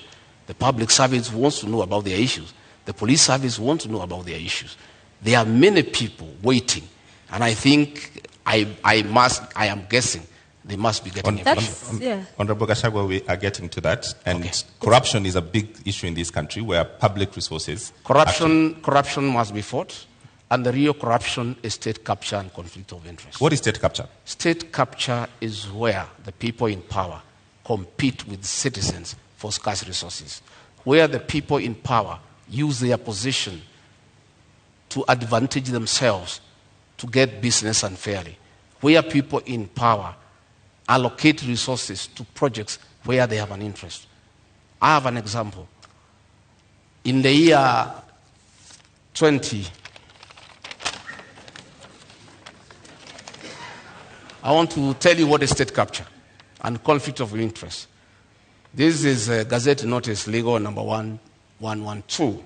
The public service wants to know about their issues. The police service wants to know about their issues. There are many people waiting. And I think, I am guessing, they must be getting information. Honorable Gachagua, we are getting to that. And corruption is a big issue in this country, where public resources... Corruption must be fought. And the real corruption is state capture and conflict of interest. What is state capture? State capture is where the people in power compete with citizens for scarce resources, where the people in power use their position to advantage themselves to get business unfairly, where people in power allocate resources to projects where they have an interest. I have an example. In the year 20, I want to tell you what is state capture and conflict of interest. This is a Gazette Notice Legal number 1112,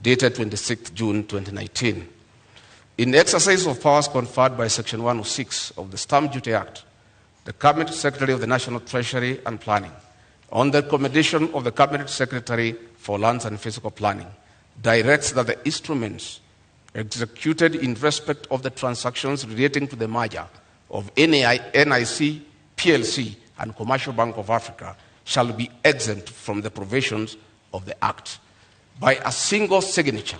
dated 26th June 2019. In the exercise of powers conferred by Section 106 of the Stamp Duty Act, the Cabinet Secretary of the National Treasury and Planning, on the recommendation of the Cabinet Secretary for Lands and Physical Planning, directs that the instruments executed in respect of the transactions relating to the merger of NIC, PLC, and Commercial Bank of Africa shall be exempt from the provisions of the Act. By a single signature,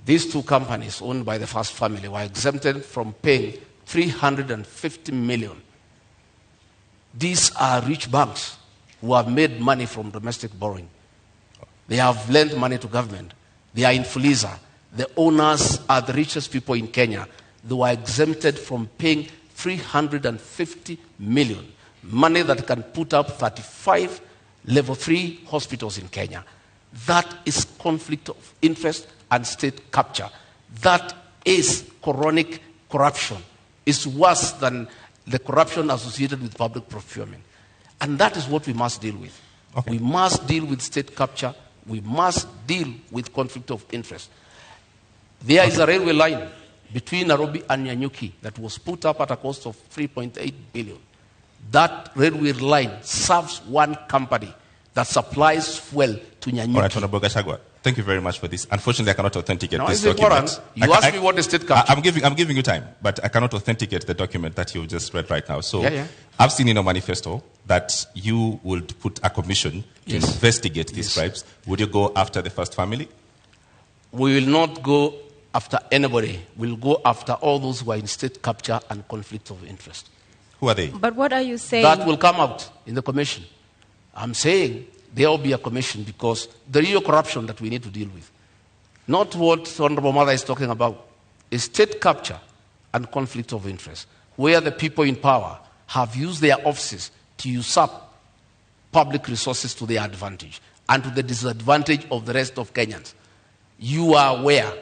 these two companies owned by the First family were exempted from paying 350 million. These are rich banks who have made money from domestic borrowing They have lent money to government. They are in Fuliza. The owners are the richest people in Kenya. They were exempted from paying 350 million, money that can put up 35 level 3 hospitals in Kenya. That is conflict of interest and state capture. That is chronic corruption. It's worse than the corruption associated with public procurement. And that is what we must deal with. Okay. We must deal with state capture. We must deal with conflict of interest. There is a railway line between Nairobi and Nyanyuki that was put up at a cost of 3.8 billion. That railway line serves one company that supplies fuel to Nyanyuki. All right, Honorable Gachagua, thank you very much for this. Unfortunately, I cannot authenticate No, this it's document. important. You asked me what is state capture. I'm giving you time, but I cannot authenticate the document that you just read right now. So Yeah. I've seen in your manifesto that you would put a commission to Yes. investigate these crimes. Would you go after the first family? We will not go after anybody. We'll go after all those who are in state capture and conflict of interest. Who are they? But what are you saying? That will come out in the commission. I'm saying there will be a commission because the real corruption that we need to deal with, not what Honorable Mother is talking about, is state capture and conflict of interest, where the people in power have used their offices to usurp public resources to their advantage and to the disadvantage of the rest of Kenyans. You are aware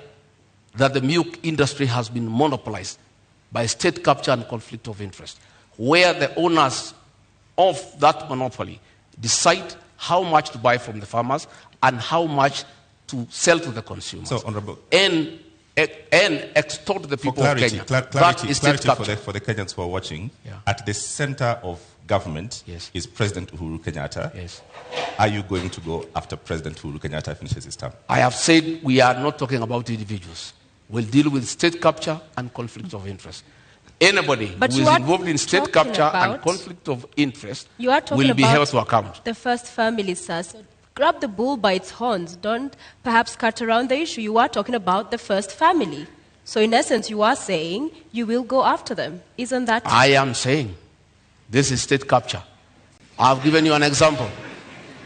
that the milk industry has been monopolized by state capture and conflict of interest, where the owners of that monopoly decide how much to buy from the farmers and how much to sell to the consumers. So, Honorable. And extort the For people of Kenya. That is state clarity capture. for the Kenyans who are watching, Yeah. at the center of government Yes. is President Uhuru Kenyatta. Yes. Are you going to go after President Uhuru Kenyatta finishes his term? I have said we are not talking about individuals. We'll deal with state capture and conflict of interest. Anybody But who you is are involved in state talking capture and about- conflict of interest You are talking will be about held to account. the first family, sir. So grab the bull by its horns. Don't perhaps cut around the issue. You are talking about the first family. So in essence, you are saying you will go after them. Isn't that? I am saying this is state capture. I've given you an example.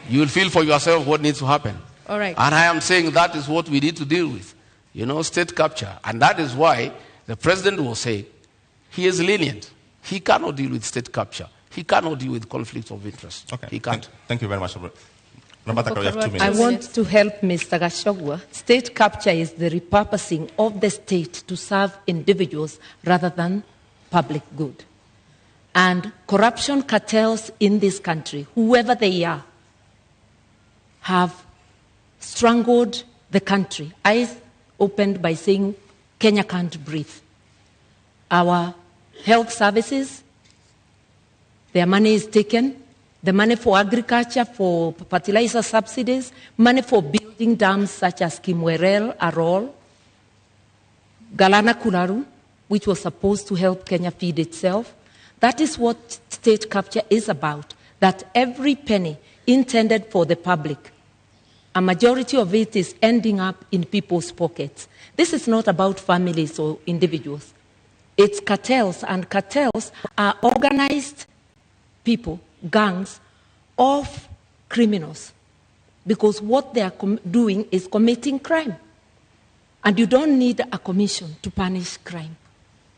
You will feel for yourself what needs to happen. All right. And I am saying that is what we need to deal with. You know, state capture. And that is why the president will say he is lenient. He cannot deal with state capture. He cannot deal with conflict of interest. Okay. He can't. Thank you very much. Ramata, we have 2 I minutes. I Yes. want to help Mr. Gachagua. State capture is the repurposing of the state to serve individuals rather than public good. And corruption cartels in this country, whoever they are, have strangled the country. I opened by saying Kenya can't breathe. Our health services, their money is taken. The money for agriculture, for fertilizer subsidies, money for building dams such as Kimwerel, Arol, Galana Kularu, which was supposed to help Kenya feed itself. That is what state capture is about, that every penny intended for the public, a majority of it is ending up in people's pockets. This is not about families or individuals. It's cartels, and cartels are organized people, gangs of criminals, because what they are doing is committing crime. And you don't need a commission to punish crime.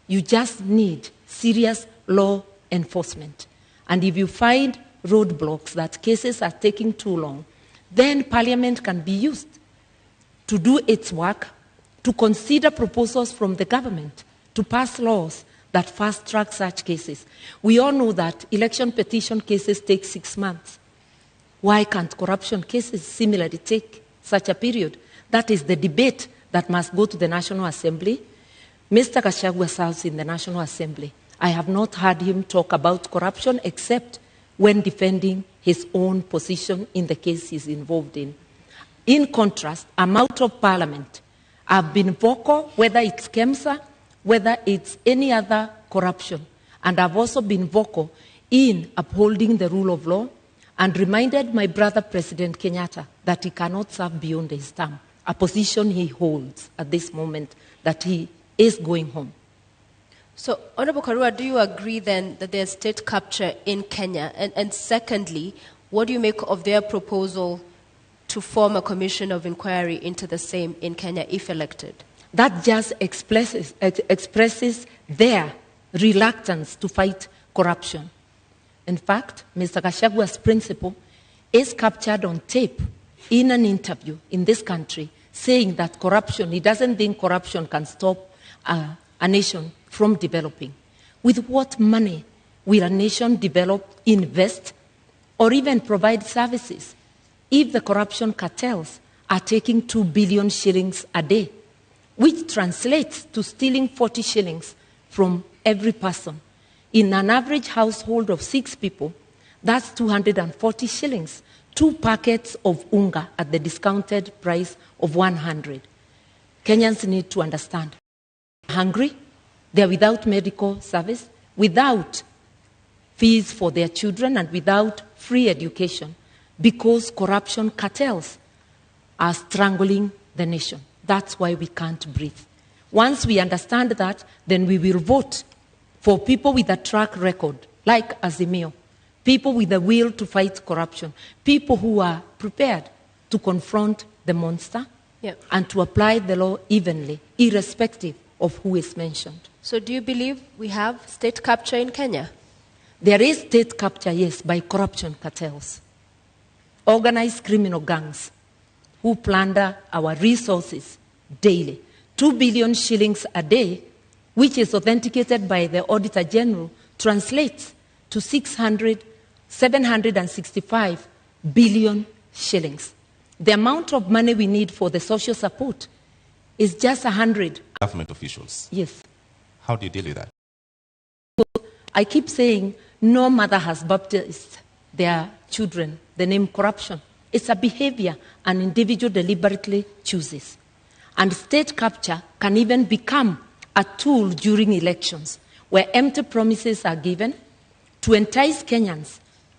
You just need serious law enforcement. And if you find roadblocks, that cases are taking too long, then Parliament can be used to do its work, to consider proposals from the government, to pass laws that fast-track such cases. We all know that election petition cases take 6 months. Why can't corruption cases similarly take such a period? That is the debate that must go to the National Assembly. Mr. Gachagua serves in the National Assembly. I have not heard him talk about corruption except when defending his own position in the case he's involved in. In contrast, I'm out of Parliament. I've been vocal, whether it's KEMSA, whether it's any other corruption. And I've also been vocal in upholding the rule of law and reminded my brother, President Kenyatta, that he cannot serve beyond his term, a position he holds at this moment, that he is going home. So, Honorable Karua, do you agree then that there's state capture in Kenya? And secondly, what do you make of their proposal to form a commission of inquiry into the same in Kenya if elected? That just expresses their reluctance to fight corruption. In fact, Mr. Gashagua's principle is captured on tape in an interview in this country, saying that he doesn't think corruption can stop a nation from developing. With what money will a nation develop, invest, or even provide services if the corruption cartels are taking 2 billion shillings a day, which translates to stealing 40 shillings from every person? In an average household of 6 people, that's 240 shillings. 2 packets of unga at the discounted price of 100. Kenyans need to understand. Hungry, they're without medical service, without fees for their children, and without free education, because corruption cartels are strangling the nation. That's why we can't breathe. Once we understand that, then we will vote for people with a track record, like Azimio, people with the will to fight corruption, people who are prepared to confront the monster and to apply the law evenly, irrespective of who is mentioned. So do you believe we have state capture in Kenya? There is state capture, yes, by corruption cartels, organized criminal gangs who plunder our resources daily. 2 billion shillings a day, which is authenticated by the Auditor General, translates to 765 billion shillings. The amount of money we need for the social support is just 100. Government officials. Yes. How do you deal with that? I keep saying no mother has baptized their children the name corruption. It's a behavior an individual deliberately chooses. And state capture can even become a tool during elections, where empty promises are given to entice Kenyans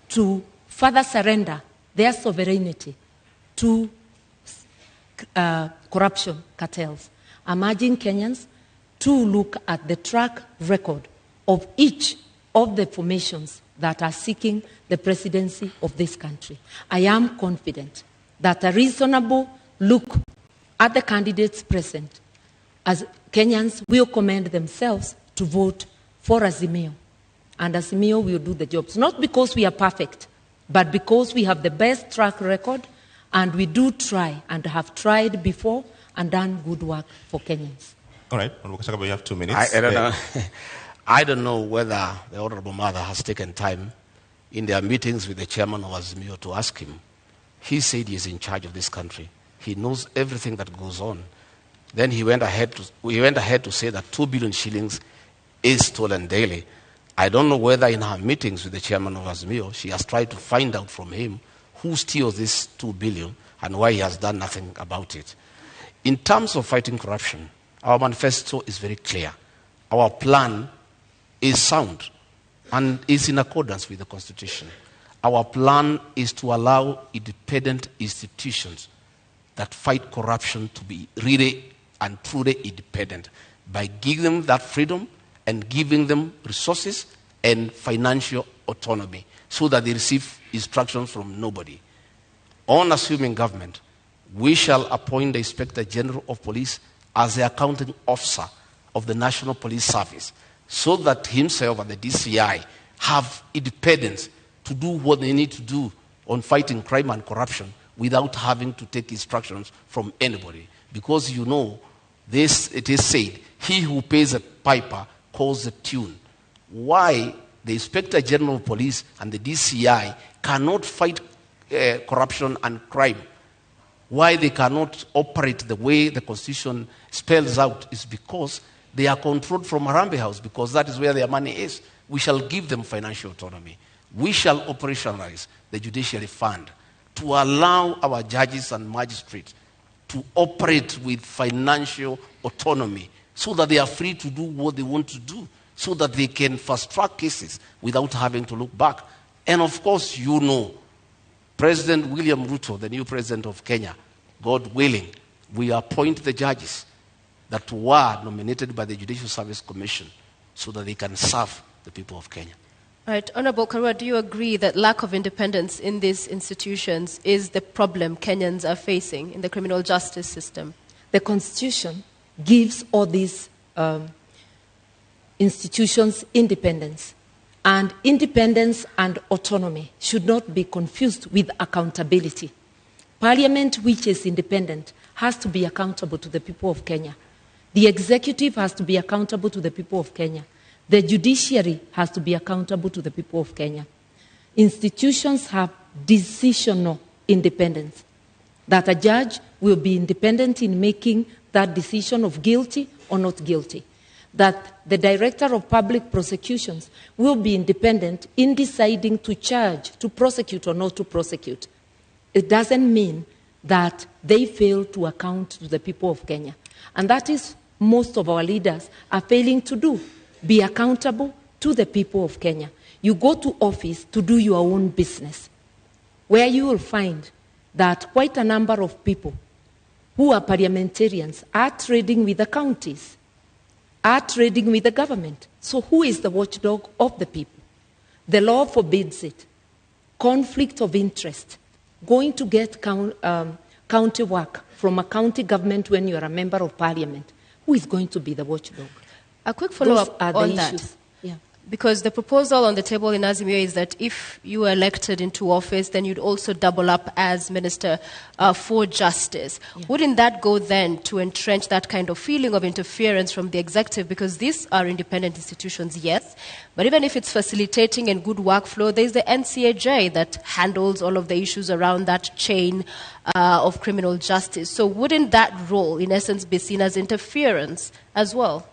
to further surrender their sovereignty to corruption cartels. I'm urging Kenyans to look at the track record of each of the formations that are seeking the presidency of this country. I am confident that a reasonable look at the candidates present, as Kenyans will commend themselves to vote for Azimio. And Azimio will do the jobs, not because we are perfect, but because we have the best track record, and we do try and have tried before and done good work for Kenyans. All right, you have 2 minutes. I don't know. I don't know whether the Honorable Mother has taken time in their meetings with the chairman of Azimio to ask him. He said he is in charge of this country. He knows everything that goes on. Then he went ahead to say that 2 billion shillings is stolen daily. I don't know whether in her meetings with the chairman of Azimio, she has tried to find out from him who steals this 2 billion and why he has done nothing about it. In terms of fighting corruption, our manifesto is very clear. Our plan is sound and is in accordance with the Constitution. Our plan is to allow independent institutions that fight corruption to be really and truly independent by giving them that freedom and giving them resources and financial autonomy so that they receive instructions from nobody. On assuming government, we shall appoint the Inspector General of Police as the accounting officer of the National Police Service, so that himself and the DCI have independence to do what they need to do on fighting crime and corruption without having to take instructions from anybody. Because you know, it is said, he who pays a piper calls the tune. Why the Inspector General of Police and the DCI cannot fight corruption and crime, why they cannot operate the way the Constitution spells out, is because they are controlled from Harambee House, because that is where their money is. We shall give them financial autonomy. We shall operationalize the judiciary fund to allow our judges and magistrates to operate with financial autonomy so that they are free to do what they want to do, so that they can fast-track cases without having to look back. And of course, you know, President William Ruto, the new president of Kenya, God willing, we appoint the judges that were nominated by the Judicial Service Commission so that they can serve the people of Kenya. Right. Honorable Karua, do you agree that lack of independence in these institutions is the problem Kenyans are facing in the criminal justice system? The Constitution gives all these institutions independence. And independence and autonomy should not be confused with accountability. Parliament, which is independent, has to be accountable to the people of Kenya. The executive has to be accountable to the people of Kenya. The judiciary has to be accountable to the people of Kenya. Institutions have decisional independence, that a judge will be independent in making that decision of guilty or not guilty, that the director of public prosecutions will be independent in deciding to charge, to prosecute or not to prosecute. It doesn't mean that they fail to account to the people of Kenya. And that is most of our leaders are failing to do. Be accountable to the people of Kenya. You go to office to do your own business, where you will find that quite a number of people who are parliamentarians are trading with the counties, are trading with the government. So who is the watchdog of the people? The law forbids it. Conflict of interest. Going to get county work from a county government when you are a member of parliament. Who is going to be the watchdog? A quick follow-up on that. Issues. Yeah. Because the proposal on the table in Azimio is that if you were elected into office, then you'd also double up as Minister for Justice. Yeah. Wouldn't that go then to entrench that kind of feeling of interference from the executive? Because these are independent institutions, yes, but even if it's facilitating and good workflow, there's the NCAJ that handles all of the issues around that chain of criminal justice. So wouldn't that role, in essence, be seen as interference as well?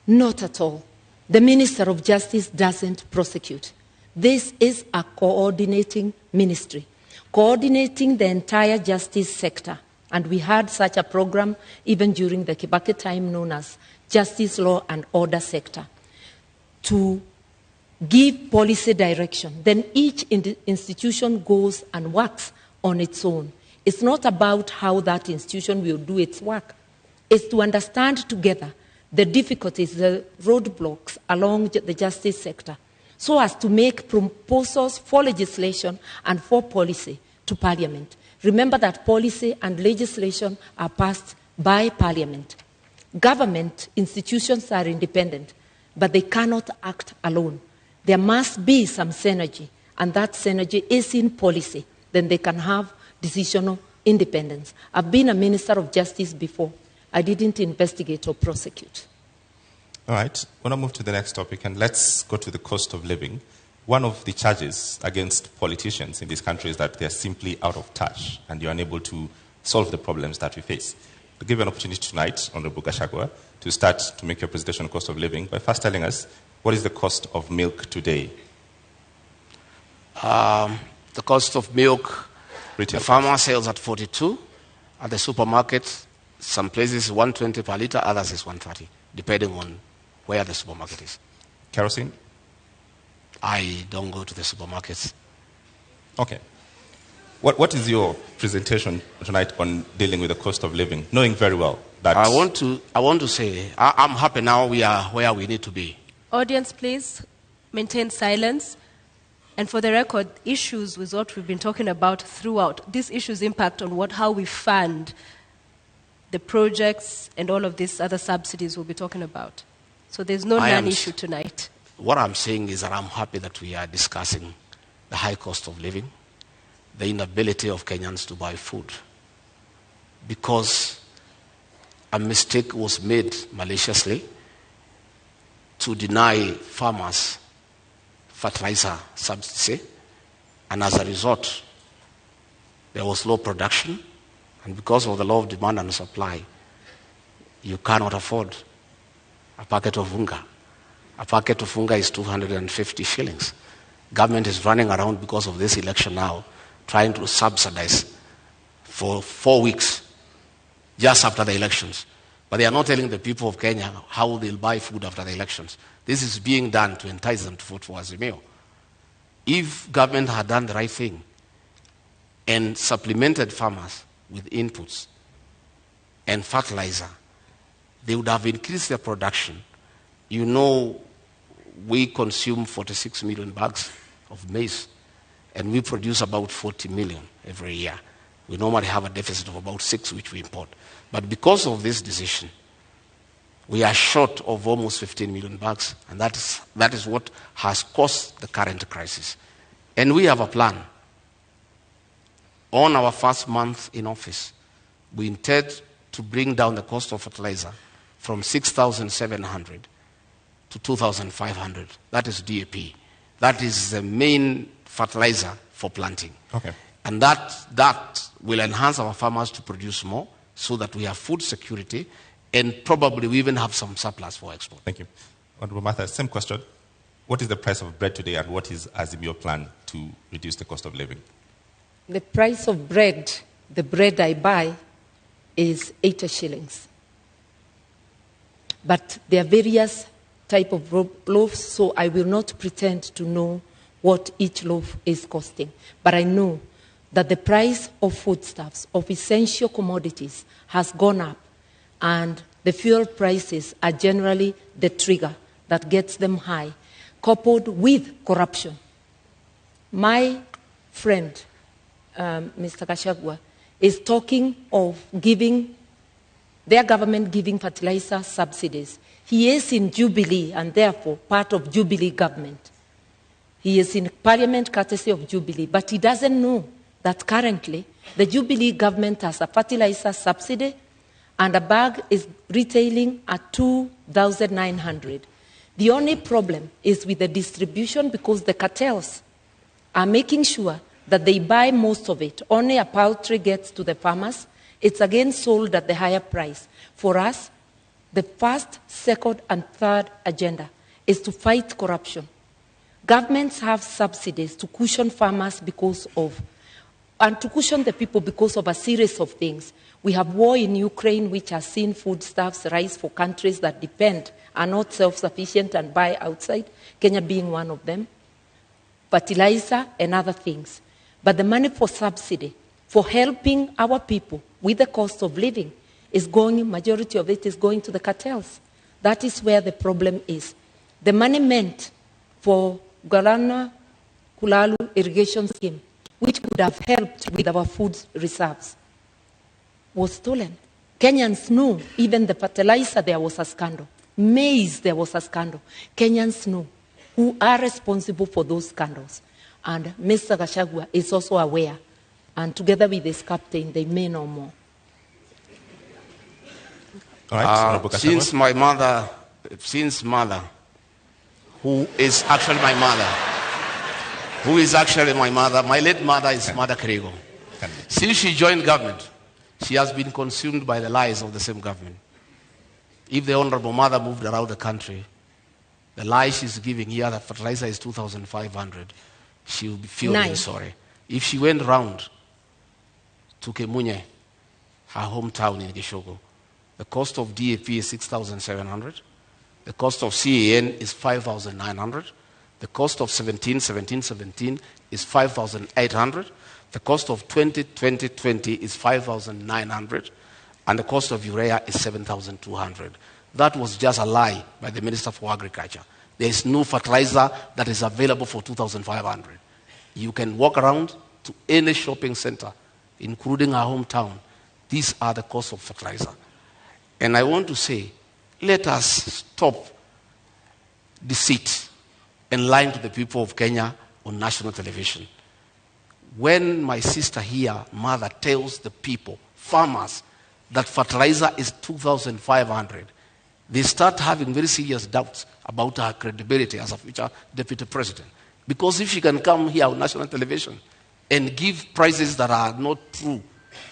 Not at all. The Minister of Justice doesn't prosecute. This is a coordinating ministry, coordinating the entire justice sector. And we had such a program even during the Kibaki time known as Justice, Law and Order Sector, to give policy direction. Then each institution goes and works on its own. It's not about how that institution will do its work. It's to understand together the difficulties, the roadblocks along the justice sector, so as to make proposals for legislation and for policy to Parliament. Remember that policy and legislation are passed by Parliament. Government institutions are independent, but they cannot act alone. There must be some synergy, and that synergy is in policy. Then they can have decisional independence. I've been a Minister of Justice before. I didn't investigate or prosecute. All right. I want to move to the next topic, and let's go to the cost of living. One of the charges against politicians in this country is that they're simply out of touch, and you're unable to solve the problems that we face. I'll give you an opportunity tonight, Honorable Gachagua, to start to make your presentation on cost of living by first telling us what is the cost of milk today? The cost of milk, Retail the farmer sells at 42. At the supermarket, some places 120 per litre, others is 130, depending on where the supermarket is. Kerosene? I don't go to the supermarkets. Okay. What is your presentation tonight on dealing with the cost of living, knowing very well that... I want to say, I'm happy now we are where we need to be. Audience, please maintain silence. And for the record, issues with what we've been talking about throughout, these issues impact on how we fund the projects and all of these other subsidies we'll be talking about. So there's no non-issue tonight. What I'm saying is that I'm happy that we are discussing the high cost of living, the inability of Kenyans to buy food, because a mistake was made maliciously to deny farmers fertilizer subsidy, and as a result, there was low production, and because of the law of demand and supply, you cannot afford a packet of unga. A packet of unga is 250 shillings. Government is running around because of this election now, trying to subsidize for 4 weeks, just after the elections. But they are not telling the people of Kenya how they'll buy food after the elections. This is being done to entice them to vote for Azimio. If government had done the right thing and supplemented farmers with inputs and fertilizer, they would have increased their production. You know, we consume 46 million bags of maize, and we produce about 40 million every year. We normally have a deficit of about 6, which we import. But because of this decision, we are short of almost 15 million bags, and that is what has caused the current crisis. And we have a plan. On our first month in office, we intend to bring down the cost of fertilizer from 6,700 to 2,500. That is DAP. That is the main fertilizer for planting. Okay. And that will enhance our farmers to produce more so that we have food security, and probably we even have some surplus for export. Thank you. Honorable Martha, same question. What is the price of bread today, and what is Azimio plan to reduce the cost of living? The price of bread, the bread I buy, is 80 shillings. But there are various type of loaves, so I will not pretend to know what each loaf is costing. But I know that the price of foodstuffs, of essential commodities, has gone up, and the fuel prices are generally the trigger that gets them high, coupled with corruption. My friend, Mr. Gachagua, is talking of giving their government giving fertilizer subsidies. He is in Jubilee and therefore part of Jubilee government. He is in parliament courtesy of Jubilee, but he doesn't know that currently the Jubilee government has a fertilizer subsidy and a bag is retailing at 2,900. The only problem is with the distribution, because the cartels are making sure that they buy most of it. Only a paltry gets to the farmers. It's again sold at the higher price. For us, the first, second, and third agenda is to fight corruption. Governments have subsidies to cushion farmers and to cushion the people because of a series of things. We have war in Ukraine, which has seen foodstuffs rise for countries that are not self-sufficient and buy outside, Kenya being one of them, fertilizer and other things. But the money for subsidy, for helping our people with the cost of living, majority of it is going to the cartels. That is where the problem is. The money meant for Galana Kulalu irrigation scheme, which would have helped with our food reserves, was stolen. Kenyans know even the fertilizer, there was a scandal. Maize, there was a scandal. Kenyans know who are responsible for those scandals. And Mr. Gachagua is also aware. And together with his captain, they may know more. All right, since mother, who is actually my mother, my late mother is Mother Kerigo. Since she joined government, she has been consumed by the lies of the same government. If the Honorable Mother moved around the country, the lies she's giving here, that fertilizer is 2,500, she will be feeling sorry. If she went round to Kemunye, her hometown in Gishogo, the cost of DAP is 6,700. The cost of CAN is 5,900. The cost of 17 is 5,800. The cost of 20 is 5,900. And the cost of urea is 7,200. That was just a lie by the Minister for Agriculture. There is no fertilizer that is available for 2,500. You can walk around to any shopping center, including our hometown. These are the costs of fertilizer. And I want to say, let us stop deceit and lying to the people of Kenya on national television. When my sister here, Mother, tells the people, farmers, that fertilizer is 2,500, they start having very serious doubts about her credibility as a future deputy president. Because if she can come here on national television and give prices that are not true,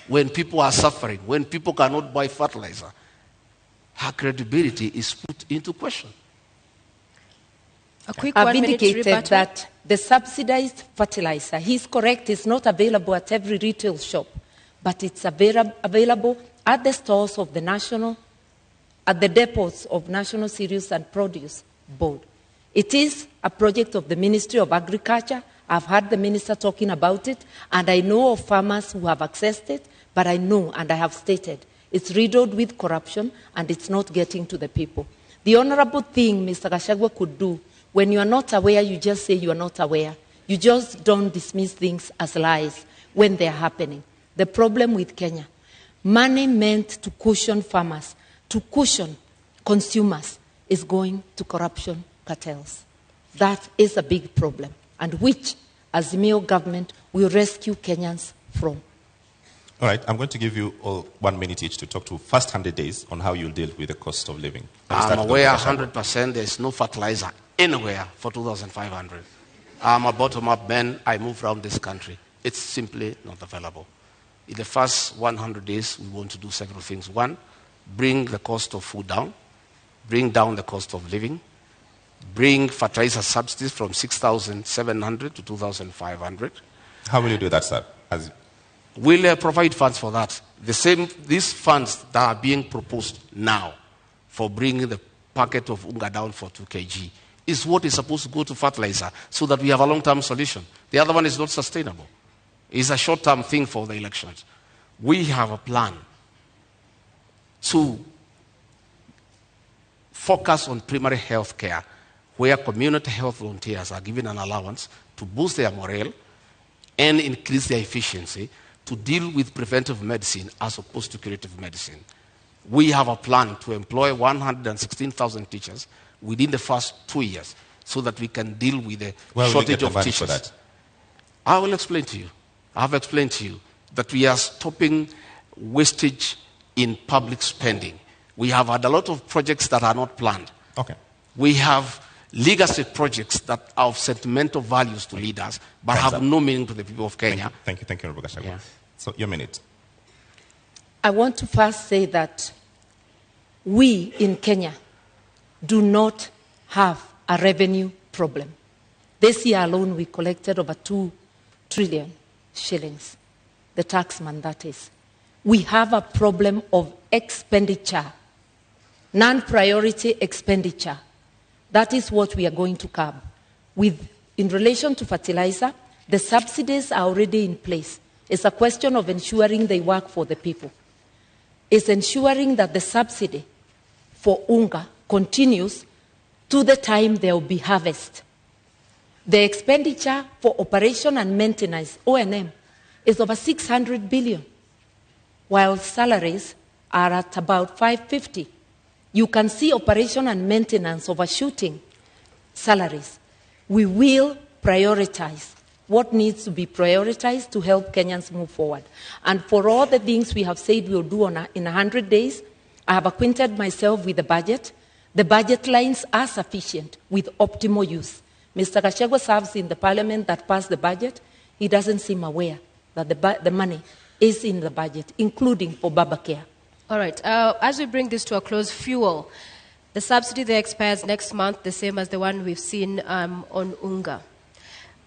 when people are suffering, when people cannot buy fertilizer, her credibility is put into question. A quick I've indicated that the subsidized fertilizer, he's correct, is not available at every retail shop, but it's available at the stores of at the depots of National Cereals and Produce Board. It is a project of the Ministry of Agriculture. I've heard the minister talking about it, and I know of farmers who have accessed it, but I know, and I have stated, it's riddled with corruption, and it's not getting to the people. The honorable thing Mr. Gachagua could do When you are not aware, you just say you are not aware. You just don't dismiss things as lies when they are happening. The problem with Kenya, money meant to cushion farmers, to cushion consumers, is going to corruption cartels. That is a big problem, and which, as the Azimio government, will rescue Kenyans from. All right, I'm going to give you all 1 minute each to talk to first 100 days on how you'll deal with the cost of living. I'm aware 100% there's no fertilizer anywhere for 2,500. I'm a bottom-up man. I move around this country. It's simply not available. In the first 100 days, we want to do several things. One, bring the cost of food down, bring down the cost of living, bring fertilizer subsidies from 6,700 to 2,500. How will you do that, sir? We'll provide funds for that. These funds that are being proposed now for bringing the packet of unga down for 2 kg is what is supposed to go to fertilizer so that we have a long-term solution. The other one is not sustainable. It's a short-term thing for the elections. We have a plan to focus on primary health care, where community health volunteers are given an allowance to boost their morale and increase their efficiency to deal with preventive medicine as opposed to curative medicine. We have a plan to employ 116,000 teachers within the first 2 years so that we can deal with the shortage of teachers. For that? I will explain to you. I have explained to you that we are stopping wastage in public spending. We have had a lot of projects that are not planned. Okay. We have legacy projects that are of sentimental values to leaders, but have no meaning to the people of Kenya. Thank you, Honorable Gachagua. Yeah. So, your minute. I want to first say that we in Kenya do not have a revenue problem. This year alone, we collected over 2 trillion shillings, the taxman that is. We have a problem of expenditure, non-priority expenditure. That is what we are going to curb. In relation to fertilizer, the subsidies are already in place. It's a question of ensuring they work for the people. It's ensuring that the subsidy for unga continues to the time there will be harvest. The expenditure for operation and maintenance, O&M, is over 600 billion, while salaries are at about 550. You can see operation and maintenance overshooting salaries. We will prioritize what needs to be prioritized to help Kenyans move forward. And for all the things we have said we'll do in 100 days, I have acquainted myself with the budget. The budget lines are sufficient with optimal use. Mr. Gachagua serves in the parliament that passed the budget. He doesn't seem aware that the money is in the budget, including for Baba Care. All right. As we bring this to a close, fuel. The subsidy there expires next month, the same as the one we've seen on unga.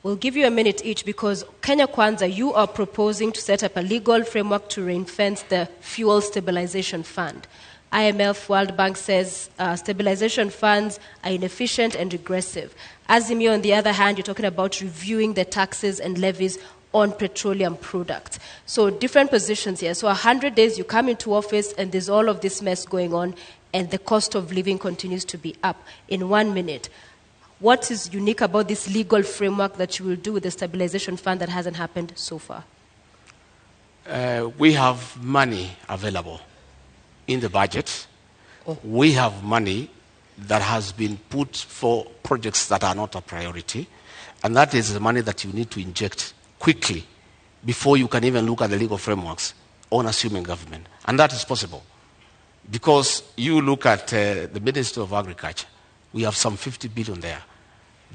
We'll give you a minute each because Kenya Kwanza, you are proposing to set up a legal framework to ring-fence the fuel stabilization fund. IMF, World Bank says stabilization funds are inefficient and regressive. Azimio, on the other hand, you're talking about reviewing the taxes and levies on petroleum products. So different positions here. So 100 days, you come into office and there's all of this mess going on and the cost of living continues to be up. In 1 minute, what is unique about this legal framework that you will do with the stabilization fund that hasn't happened so far? We have money available in the budget. We have money that has been put for projects that are not a priority. And that is the money that you need to inject quickly before you can even look at the legal frameworks on assuming government. And that is possible. Because you look at the Ministry of Agriculture, we have some 50 billion there.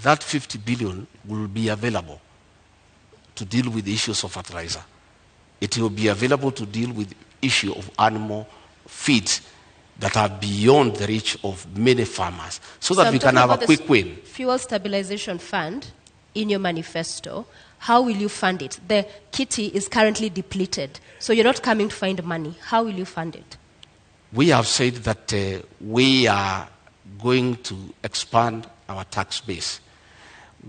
That 50 billion will be available to deal with the issues of fertilizer. It will be available to deal with the issue of animal feeds that are beyond the reach of many farmers, so that we can have a quick win. Fuel Stabilization Fund, in your manifesto, how will you fund it? The kitty is currently depleted, so you're not coming to find money. How will you fund it? We have said that we are going to expand our tax base.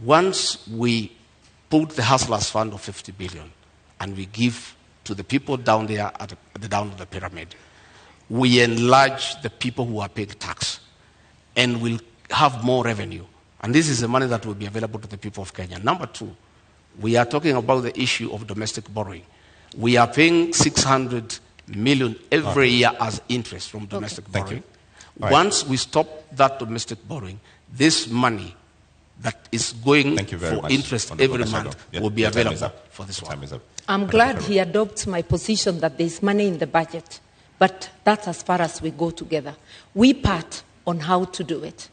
Once we put the Hustlers Fund of 50 billion and we give to the people down there at the down of the pyramid, we enlarge the people who are paying tax and will have more revenue And this is the money that will be available to the people of Kenya. Number two, we are talking about the issue of domestic borrowing. We are paying 600 million every year as interest from domestic borrowing. Once we stop that domestic borrowing, this money that is going for interest every month will be available for this one. I'm glad he adopts my position that there's money in the budget, but that's as far as we go together. We part on how to do it.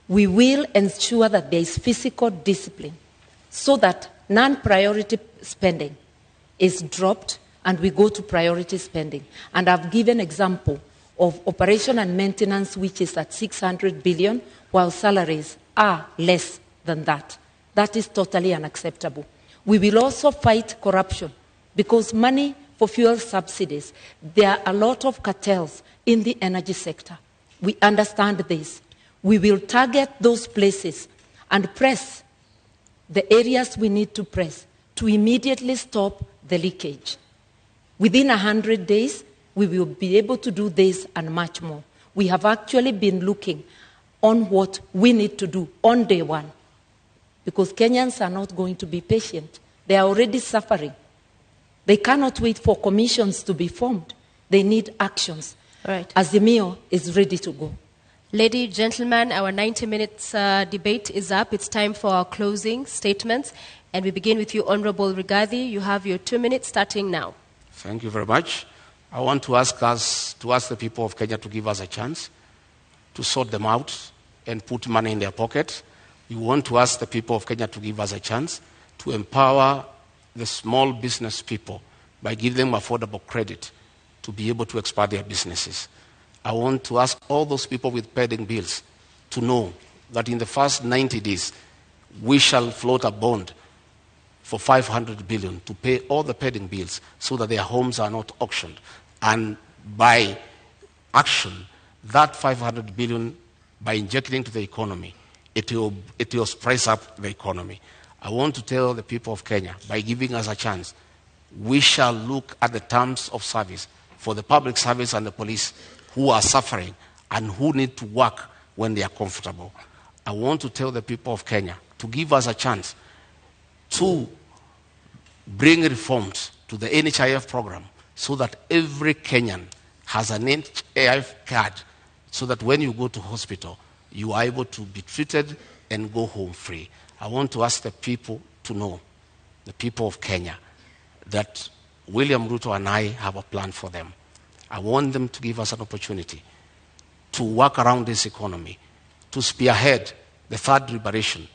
We will ensure that there is fiscal discipline so that non-priority spending is dropped and we go to priority spending. And I've given example of operation and maintenance, which is at 600 billion, while salaries are less than that. That is totally unacceptable. We will also fight corruption because money for fuel subsidies, there are a lot of cartels in the energy sector. We understand this. We will target those places and press the areas we need to press to immediately stop the leakage. Within 100 days, we will be able to do this and much more. We have actually been looking on what we need to do on day one, because Kenyans are not going to be patient. They are already suffering. They cannot wait for commissions to be formed. They need actions. Right. Azimio is ready to go. Ladies, gentlemen, our 90 minutes debate is up. It's time for our closing statements. And we begin with you, Honorable Rigathi. You have your 2 minutes starting now. Thank you very much. I want to ask the people of Kenya to give us a chance to sort them out and put money in their pocket. We want to ask the people of Kenya to give us a chance to empower the small business people by giving them affordable credit to be able to expand their businesses. I want to ask all those people with pending bills to know that in the first 90 days, we shall float a bond for 500 billion to pay all the pending bills so that their homes are not auctioned. And by action, that 500 billion, by injecting into the economy, it will spice up the economy. I want to tell the people of Kenya, by giving us a chance, we shall look at the terms of service for the public service and the police who are suffering and who need to work when they are comfortable. I want to tell the people of Kenya to give us a chance to bring reforms to the NHIF program so that every Kenyan has an NHIF card so that when you go to hospital, you are able to be treated and go home free. I want to ask the people to know, the people of Kenya, that William Ruto and I have a plan for them. I want them to give us an opportunity to work around this economy, to spearhead the third liberation,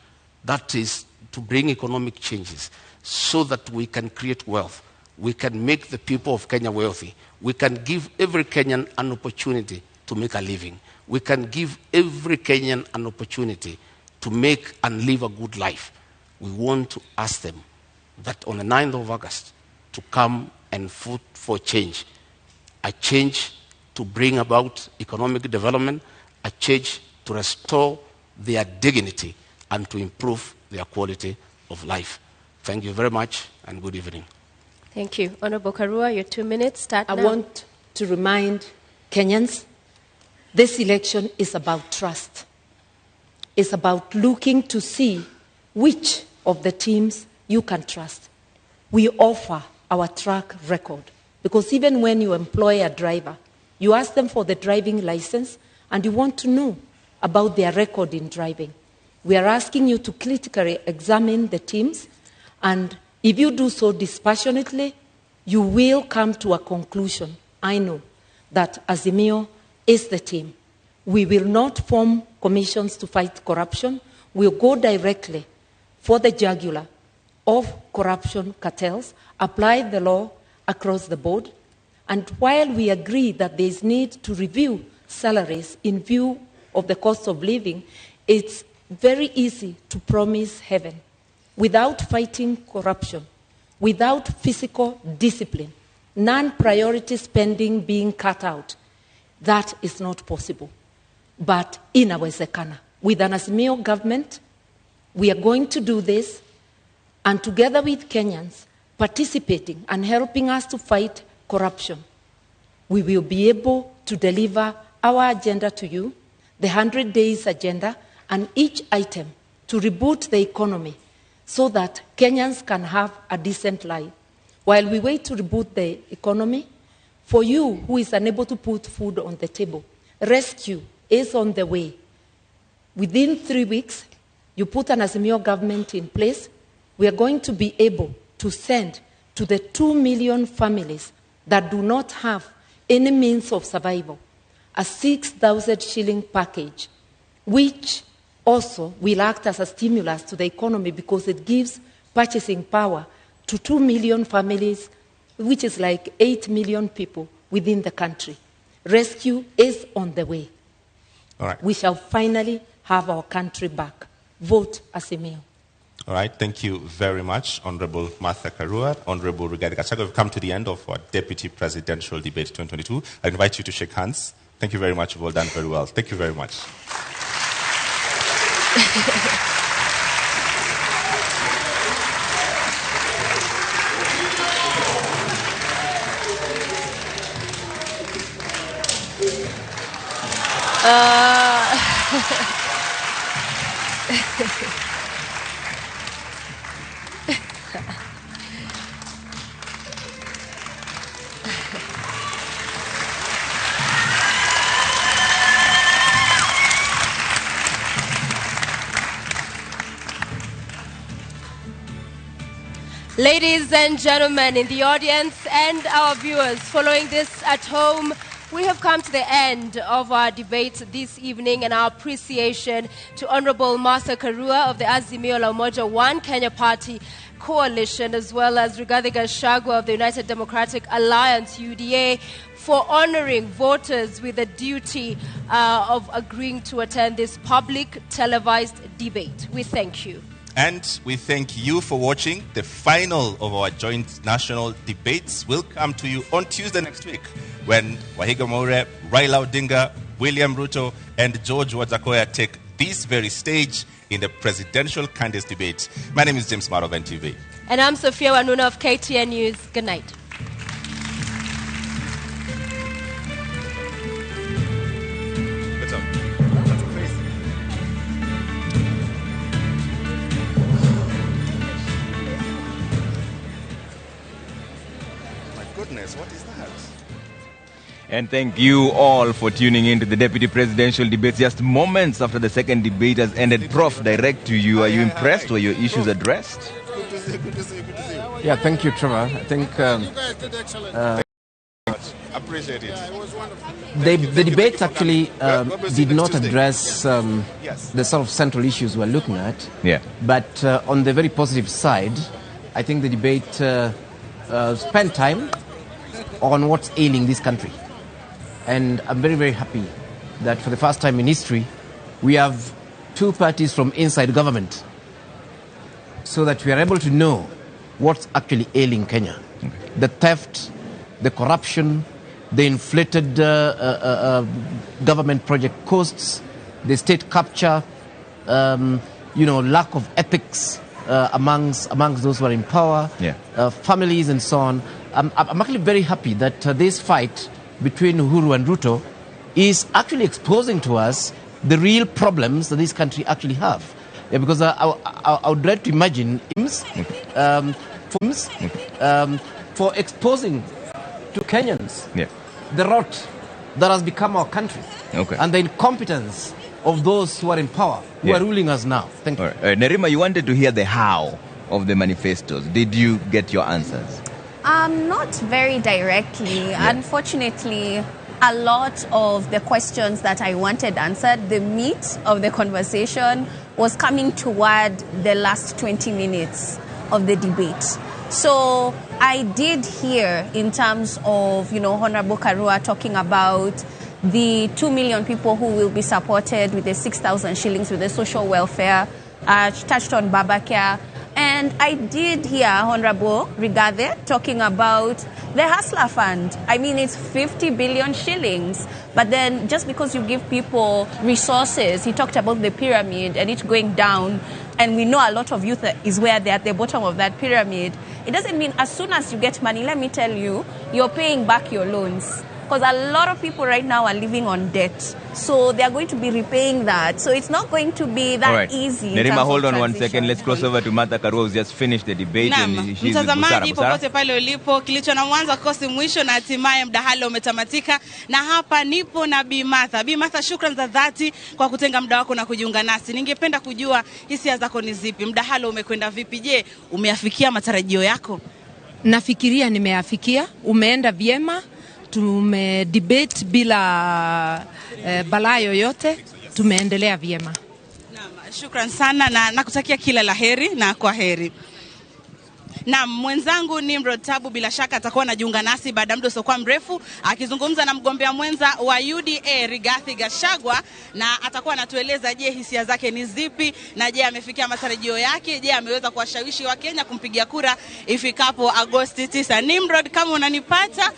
that is to bring economic changes so that we can create wealth. We can make the people of Kenya wealthy. We can give every Kenyan an opportunity to make a living. We can give every Kenyan an opportunity to make and live a good life. We want to ask them that on the 9th of August to come and vote for change. A change to bring about economic development, a change to restore their dignity and to improve their quality of life. Thank you very much and good evening. Thank you. Honorable Karua, your 2 minutes start now. I want to remind Kenyans, this election is about trust. It's about looking to see which of the teams you can trust. We offer our track record because even when you employ a driver, you ask them for the driving license and you want to know about their record in driving. We are asking you to critically examine the teams, and if you do so dispassionately, you will come to a conclusion. I know that Azimio is the team. We will not form commissions to fight corruption. We'll go directly for the jugular of corruption cartels, apply the law across the board, and while we agree that there is need to review salaries in view of the cost of living, it's very easy to promise heaven. Without fighting corruption, without physical discipline, non-priority spending being cut out, that is not possible. But inawezekana. With an Azimio government, we are going to do this, and together with Kenyans participating and helping us to fight corruption, we will be able to deliver our agenda to you, the 100 days agenda, and each item to reboot the economy so that Kenyans can have a decent life. While we wait to reboot the economy, for you who is unable to put food on the table, rescue is on the way. Within 3 weeks, you put an Azimio government in place, we are going to be able to send to the 2 million families that do not have any means of survival a 6,000 shilling package, which also will act as a stimulus to the economy because it gives purchasing power to 2 million families, which is like 8 million people within the country. Rescue is on the way. All right. We shall finally have our country back. Vote Azimio. All right, thank you very much, Honorable Martha Karua, Honorable Rigathi Gachagua. We've come to the end of our Deputy Presidential Debate 2022. I invite you to shake hands. Thank you very much. You've all done very well. Thank you very much. Ladies and gentlemen in the audience and our viewers following this at home, we have come to the end of our debate this evening, and our appreciation to Honorable Martha Karua of the Azimio la Umoja One Kenya Party Coalition, as well as Rigathi Gachagua of the United Democratic Alliance, UDA, for honoring voters with the duty of agreeing to attend this public televised debate. We thank you. And we thank you for watching. The final of our joint national debates will come to you on Tuesday next week, when Wahiga Maure, Raila Odinga, William Ruto, and George Wajackoyah take this very stage in the presidential candidates debate. My name is James Maro of NTV. And I'm Sophia Wanuna of KTN News. Good night. What's up? That's crazy. My goodness, what is that? And thank you all for tuning in to the Deputy Presidential Debates just moments after the second debate has ended. Prof, direct to you. Are you impressed? Were your issues addressed? Good to see you, good to see you, good to see you. Yeah, thank you, Trevor. I think You guys did excellent. Appreciate it. the debate actually did not address Yes. the sort of central issues we're looking at. Yeah. But on the very positive side, I think the debate spent time on what's ailing this country. And I'm very, very happy that for the first time in history, we have two parties from inside government so that we are able to know what's actually ailing Kenya. Okay. The theft, the corruption, the inflated government project costs, the state capture, lack of ethics amongst those who are in power, families and so on. I'm actually very happy that this fight between Uhuru and Ruto is actually exposing to us the real problems that this country actually have. Yeah, because I would like to imagine for exposing to Kenyans the rot that has become our country and the incompetence of those who are in power, who are ruling us now. Thank you. All right. Nerima, you wanted to hear the how of the manifestos. Did you get your answers? Not very directly. Unfortunately, a lot of the questions that I wanted answered, the meat of the conversation was coming toward the last 20 minutes of the debate. So I did hear in terms of, Honorable Karua talking about the 2 million people who will be supported with the 6,000 shillings with the social welfare. She touched on Babacare. And I did hear Honorable Rigathi talking about the Hustler Fund. I mean, it's 50 billion shillings. But then just because you give people resources, he talked about the pyramid and it going down. And we know a lot of youth is where they're at the bottom of that pyramid. It doesn't mean as soon as you get money, let me tell you, you're paying back your loans. because a lot of people right now are living on debt. So they are going to be repaying that. So it's not going to be that easy. Nerima, hold on 1 second. Let's cross over to Martha Karua, who's just finished the debate. Mtazamaji popote pale ulipo, kilicho na mwanzo kosi mwisho na hatimaye mdahalo umetamatika. Na hapa nipo na Bi Martha. Bi Martha, shukrani za dhati kwa kutenga muda wako na kujiunga nasi. Ningependa kujua hisia zako ni zipi? Mdahalo umekwenda vipi? Je, umeafikia matarajio yako? Nafikiria nimeafikia, umeenda vyema, tumedebate bila balaa yoyote, tumeendelea vyema. Naam, shukrani sana na nakutakia kila laheri na kwaheri. Na mwenzangu Nimrod Tabu bila shaka atakuwa anajiunga nasi baada muda usiokuwa mrefu akizungumza na mgombea mwenza wa UDA Rigathi Gachagua, na atakuwa anatueleza je, hisia zake ni zipi, na je amefikia matarajio yake, je ameweza kuwashawishi wa Kenya kumpigia kura ifikapo Agosti 9. Nimrod, kama unanipata,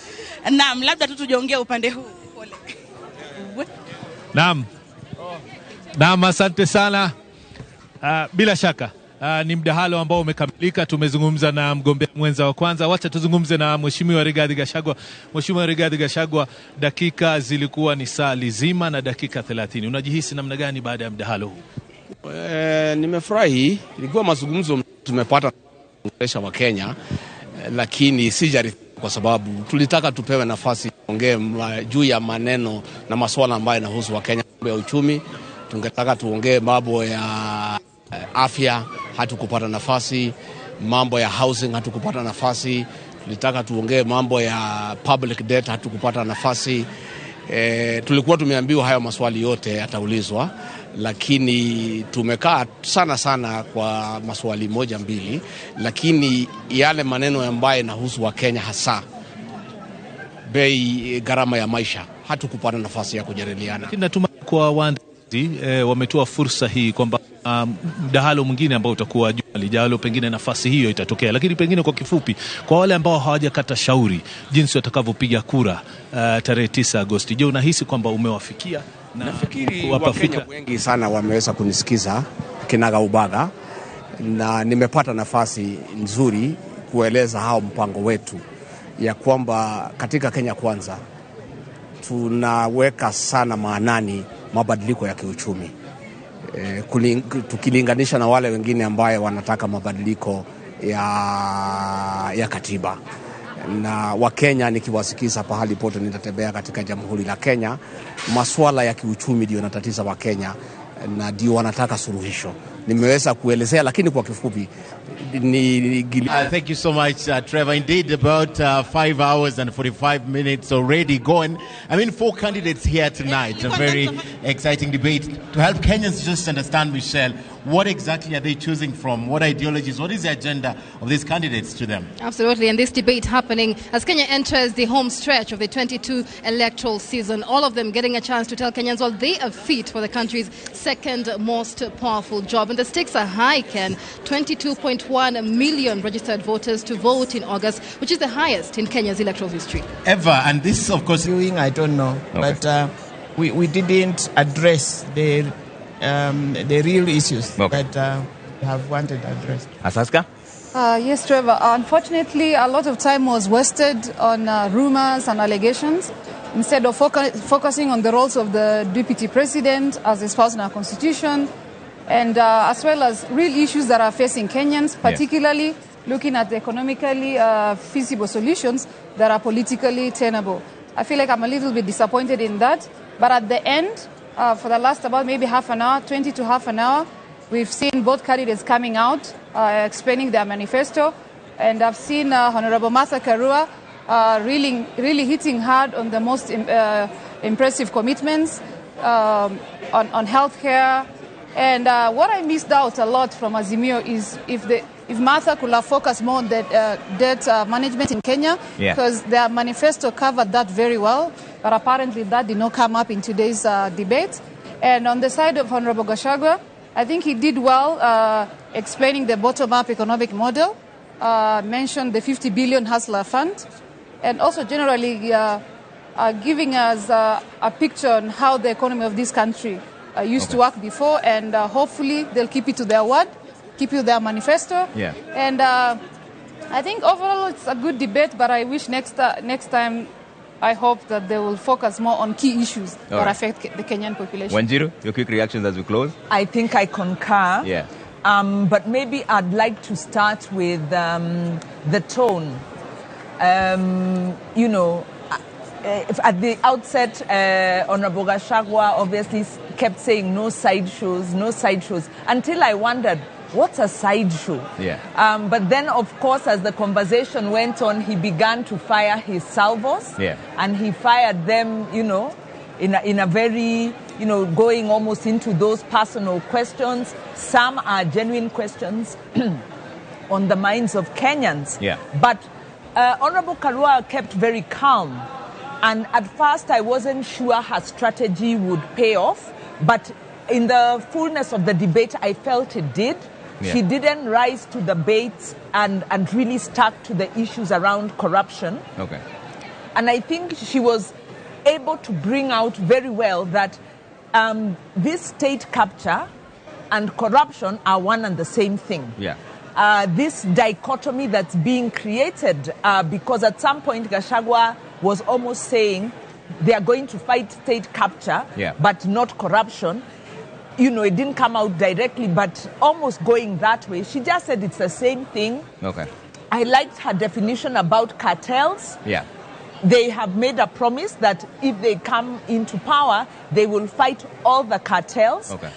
naam, labda tu tujiongea upande huu. Pole. Naam, asante sana. Bila shaka ni mdahalo ambao umekamilika. Tumezungumza na mgombea mwenza wa kwanza. Wacha tuzungumze na Mheshimiwa Rigathi Gachagua. Mheshimiwa Rigathi Gachagua, dakika zilikuwa ni saa lizima na dakika 30. Unajihisi namna gani baada ya mdahalo huu? Nimefurahi. Ilikuwa mazungumzo tumepata kueleza wa Kenya, lakini sijari kwa sababu tulitaka tupewe nafasi kuongea juu ya maneno na masuala ambayo yanahusu wa Kenya, ya uchumi. Tungetaka tuongee mambo ya afya, hatukupata nafasi. Mambo ya housing, hatukupata nafasi. Tulitaka tuongee mambo ya public debt, hatukupata nafasi. Tulikuwa tumeambiwa hayo maswali yote yataulizwa, lakini tumekaa sana kwa maswali moja mbili, lakini yale maneno ambayo yanahusu wa Kenya, hasa bei, gharama ya maisha, hatukupata nafasi ya kujadiliana. Natumai kwa waandaji wametoa fursa hii kwamba mdahalo mwingine ambao utakuwa juma lijalo pengine nafasi hiyo itatokea, lakini pengine kwa kifupi, kwa wale ambao hawajakata shauri jinsi watakavyopiga kura tarehe 9 Agosti, je, unahisi kwamba umewafikia? Na nafikiri Wakenya wengi sana wameweza kunisikiza kinaga ubaga, na nimepata nafasi nzuri kueleza hao mpango wetu ya kwamba katika Kenya Kwanza tunaweka sana maanani mabadiliko ya kiuchumi, tukilinganisha na wale wengine ambaye wanataka mabadiliko ya katiba. Na Wakenya nikiwasikiza pahali pote nitatembea katika Jamhuri la Kenya, masuala ya kiuchumi ndio yanatatiza Wakenya na ndio wanataka suluhisho. Nimeweza kuelezea, lakini kwa kifupi thank you so much, Trevor. Indeed, about 5 hours and 45 minutes already going. I mean, 4 candidates here tonight. A very exciting debate to help Kenyans just understand, Michelle, what exactly are they choosing from? What ideologies? What is the agenda of these candidates to them? Absolutely, and this debate happening as Kenya enters the home stretch of the 22 electoral season. All of them getting a chance to tell Kenyans, well, they are fit for the country's second most powerful job. And the stakes are high, Ken. 22.1 million registered voters to vote in August, which is the highest in Kenya's electoral history Ever. And this, of course... I don't know, okay. But we didn't address the real issues that we have wanted addressed. Asaska? Yes, Trevor. Unfortunately, a lot of time was wasted on rumors and allegations instead of focusing on the roles of the deputy president as espoused in our constitution, and as well as real issues that are facing Kenyans, particularly looking at the economically feasible solutions that are politically tenable. I feel like I'm a little bit disappointed in that. But at the end, for the last about maybe half an hour, 20 to half an hour, we've seen both candidates coming out, explaining their manifesto. And I've seen Honorable Martha Karua really hitting hard on the most impressive commitments on healthcare. And what I missed out a lot from Azimio is if Martha could have focused more on debt management in Kenya, because their manifesto covered that very well, but apparently that did not come up in today's debate. And on the side of Honorable Gachagua, I think he did well explaining the bottom-up economic model, mentioned the 50 billion Hustler Fund, and also generally giving us a picture on how the economy of this country used to work before, and hopefully they'll keep it to their word, keep you their manifesto. And I think overall it's a good debate, but I wish next time I hope that they will focus more on key issues that affect the Kenyan population. Wanjiru, your quick reactions as we close? I think I concur. Yeah. But maybe I'd like to start with the tone. You know, at the outset, Honorable Gachagua obviously kept saying no sideshows, until I wondered, what's a sideshow? Yeah. But then, of course, as the conversation went on, he began to fire his salvos. Yeah. And he fired them, you know, in a very, you know, going almost into those personal questions. Some are genuine questions on the minds of Kenyans. Yeah. But Honorable Karua kept very calm. And at first, I wasn't sure her strategy would pay off. But in the fullness of the debate, I felt it did. Yeah. She didn't rise to the bait and really stuck to the issues around corruption. Okay. And I think she was able to bring out very well that this state capture and corruption are one and the same thing. Yeah. This dichotomy that's being created because at some point Gachagua was almost saying they are going to fight state capture, but not corruption. You know, it didn't come out directly, but almost going that way. She just said it's the same thing. Okay. I liked her definition about cartels. Yeah. They have made a promise that if they come into power, they will fight all the cartels. Okay.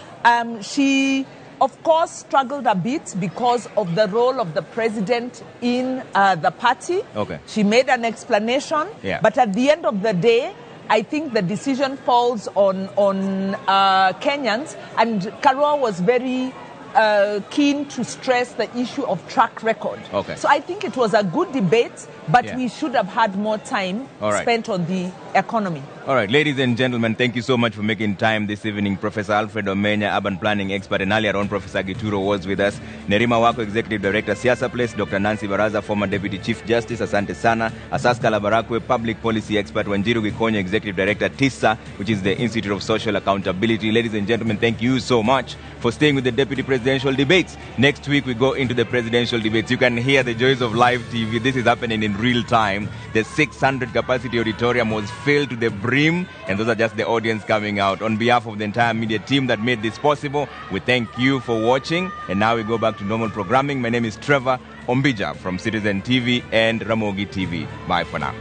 She, of course, struggled a bit because of the role of the president in the party. Okay. She made an explanation. Yeah. But at the end of the day, I think the decision falls on Kenyans. And Karua was very keen to stress the issue of track record. Okay. So I think it was a good debate, but we should have had more time spent on the economy. All right, ladies and gentlemen, thank you so much for making time this evening. Professor Alfred Omenya, urban planning expert, and earlier on, Professor Gituro was with us. Nerima Wako, Executive Director, Siasa Place. Dr. Nancy Baraza, former Deputy Chief Justice, Asante Sana. Asaska Labarakwe, Public Policy Expert. Wanjiru Gikonyo, Executive Director, TISA, which is the Institute of Social Accountability. Ladies and gentlemen, thank you so much for staying with the Deputy Presidential Debates. Next week, we go into the presidential debates. You can hear the joys of live TV. This is happening in real time. The 600 capacity auditorium was filled to the brim, and those are just the audience coming out. On behalf of the entire media team that made this possible, we thank you for watching. And now we go back to normal programming. My name is Trevor Ombija from Citizen TV and Ramogi TV. Bye for now.